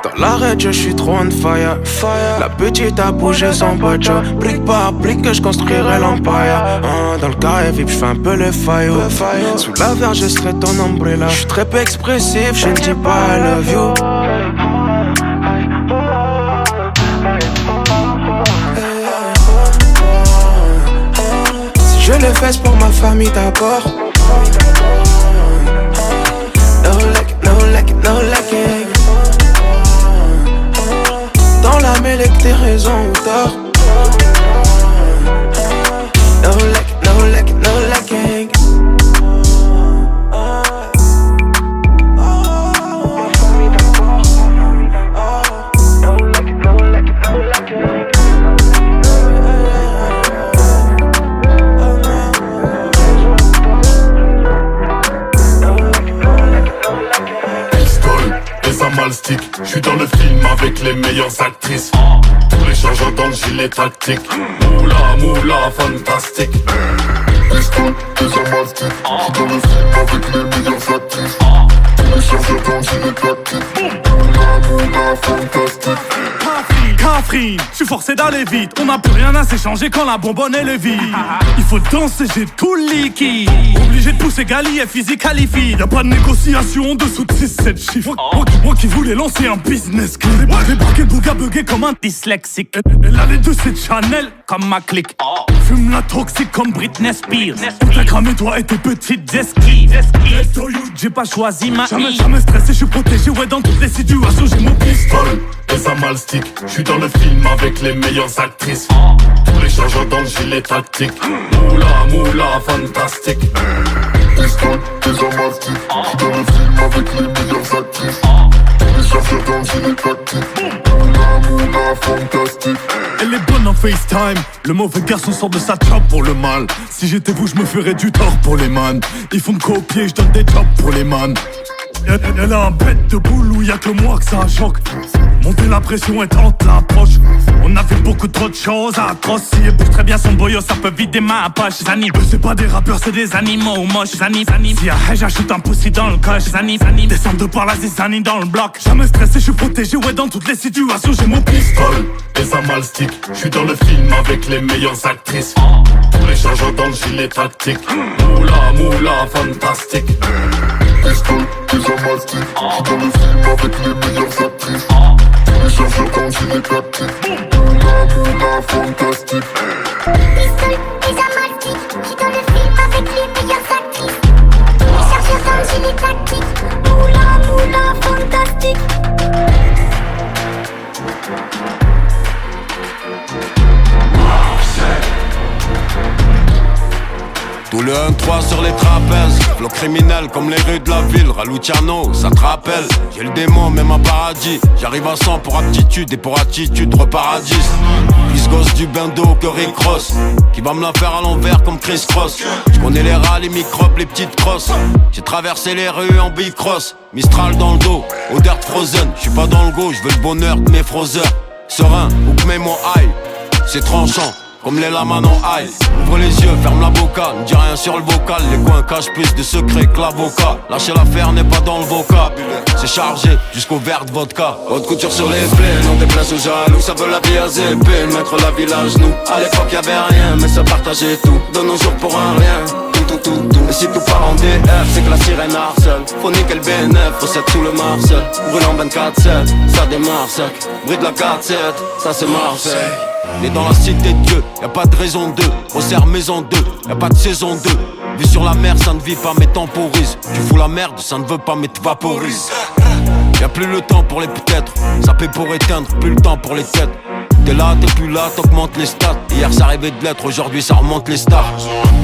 Dans l'arrêt, je suis trop on fire. La petite a bougé son bojo. Brique par brique que je construirai l'empire. Dans le carré VIP, je fais un peu le faillot. Sous la verge, je serai ton umbrella. Je suis très peu expressif, je ne dis pas I love you. Si je le fais pour ma famille d'abord. No lagging. Dans la j'suis dans le film avec les meilleures actrices. Tous les changeants dans le gilet tactique. Moula, moula, fantastique. Pistol, des amastis. J'suis dans le film avec les meilleures actrices. Tous les changeants dans le gilet tactique. Moula, moula, fantastique. Catherine, je suis forcé d'aller vite. On n'a plus rien à s'échanger quand la bonbonne elle est vide. Il faut danser, j'ai tout le liquide. Obligé de pousser Gali et physique qualifie. Y'a pas de négociation en dessous de 6-7 chiffres. Moi qui voulais lancer un business clé. Débarqué bouga bugué comme un dyslexique. Elle a les deux, c'est Chanel comme ma clique. Fume la toxique comme Britney Spears. T'as cramé toi et tes petites esquives. J'ai pas choisi ma vie. Jamais stressé, je suis protégé. Ouais, dans toutes les situations, j'ai mon pistolet. Et ça mal stick, j'suis dans le film avec les meilleures actrices. Tous les changeants dans le gilet tactique. Moula, moula, fantastique. Pistol, des amastis. J'suis dans le film avec les meilleures actrices. Tous les changeants dans le gilet tactique. Moula, moula, fantastique. Elle est bonne en FaceTime. Le mauvais garçon sort de sa job pour le mal. Si j'étais vous, je me ferais du tort pour les man. Ils font me copier, je donne des jobs pour les man. Elle a un bête de boule où y'a que moi que ça choque. Monter la pression et tente l'approche. On a fait beaucoup trop de choses atroces. Si elle bouge très bien son boyau, ça peut vider ma poche. Zani, c'est pas des rappeurs, c'est des animaux moches. Zani, si y'a hey, j'ajoute un poussi dans le coche. Zani, descends de par la zizanie dans le bloc. Jamais stressé, je suis protégé, ouais, dans toutes les situations, j'ai mon pistolet. Et ça mal stick, j'suis dans le film avec les meilleures actrices. Tous les changeants dans le gilet tactique. Moula, moula, fantastique. Pistol, des amastis. J'suis dans le film avec les meilleures actrices. Tous les changeants dans le gilet tactique. Moula, moula, fantastique. Pistol, des amastis. J'suis dans le film avec les meilleures actrices. Tous les changeants dans le gilet tactique. Moula, moula, fantastique. Tout le 1-3 sur les trapèzes, flow criminel comme les rues de la ville. Raluciano, ça te rappelle, j'ai le démon même en paradis. J'arrive à 100 pour aptitude et pour attitude reparadis. Plus gosse du bendo que Rick Ross, qui va me la faire à l'envers comme Chris Cross. J'connais les rats, les microbes, les petites crosses. J'ai traversé les rues en bicross, Mistral dans le dos, odeur de Frozen. J'suis pas dans le go, j'veux le bonheur de mes froseurs. Serein, ou que mets mon aïe, c'est tranchant. Comme les lames en aïe. Ouvre les yeux, ferme la boca, ne dis rien sur le vocal. Les coins cachent plus de secrets que l'avocat. Lâcher l'affaire n'est pas dans le vocabulaire. C'est chargé jusqu'au verre de vodka. Haute couture sur les plaines, on déplace aux jaloux. Ça veut la vie à zépé, mettre la ville à genoux. À l'époque y'avait rien, mais ça partageait tout. De nos jours pour un rien. Tout. Et si tout part en DF, c'est que la sirène harcèle. Faut niquer le BNF, recette sous le Marcel. Brûlant 24-7, ça démarre sec. Bruit de la 4-7, ça c'est Marseille. Né dans la cité de Dieu, y'a pas de raison de. Resserre maison 2, y'a pas de saison 2. Vu sur la mer, ça ne vit pas mais temporise. Tu fous la merde, ça ne veut pas mais te vaporise. Y'a plus le temps pour les peut-être. Ça paie pour éteindre, plus le temps pour les têtes. T'es là, t'es plus là, t'augmentes les stats. Hier ça rêvait de l'être, aujourd'hui ça remonte les stars.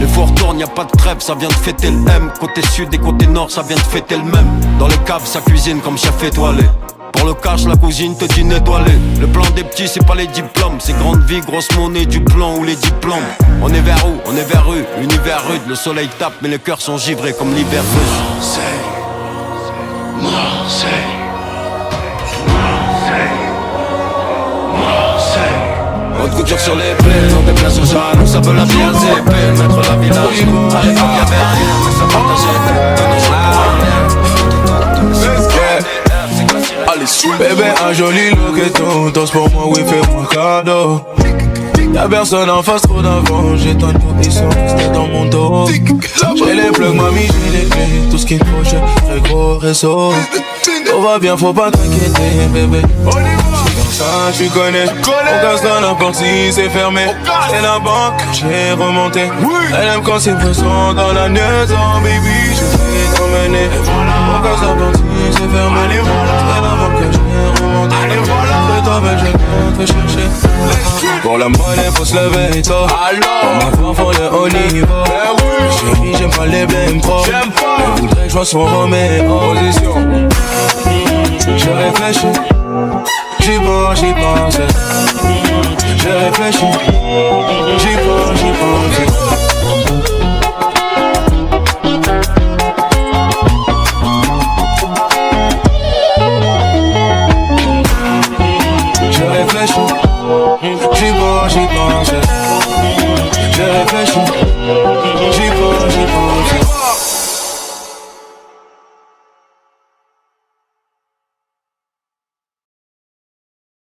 Les faux retournent, y'a pas de trêve, ça vient de fêter le M. Côté sud et côté nord, ça vient de fêter le même. Dans les caves, ça cuisine comme chef étoilé. Pour le cash, la cousine te dit nettoyer. Le plan des petits, c'est pas les diplômes. C'est grande vie, grosse monnaie, du plan ou les diplômes. On est vers où? On est vers eux. L'univers rude, le soleil tape, mais les cœurs sont givrés comme l'hiver russe. Marseille. Haute couture sur les plaies, on déplace aux jaloux. Ça veut la vie à zépé, mettre la ville à genoux. À l'époque y'avait rien, mais ça partageait. De nos jours pour un rien. Bébé, un joli look et tout, danse pour moi, oui, fais-moi cadeau. Y'a personne en face, trop d'avant, j'ai ton dos, ils sont restés dans mon dos. J'ai les plugs, mamie, j'ai les clés, tout ce qu'il faut, j'ai très gros réseau. Tout va bien, faut pas t'inquiéter, bébé. J'suis dans ça, tu connais, on casse dans la porte si c'est fermé. C'est la banque, j'ai remonté. Elle aime quand c'est présent dans la maison, baby, je vais t'emmener. On casse la porte si c'est fermé. C'est la banque que j'ai remonté. C'est toi, belle, je viens te chercher. Pour la monnaie, faut se lever tôt. Pour ma voix, faut le haut niveau. Chérie, j'aime pas les blèmes pro. Elle voudrait que je sois son Roméo. J'ai réfléchi, j'y pense. J'ai réfléchi, j'y pense. j'y pense, je réfléchis.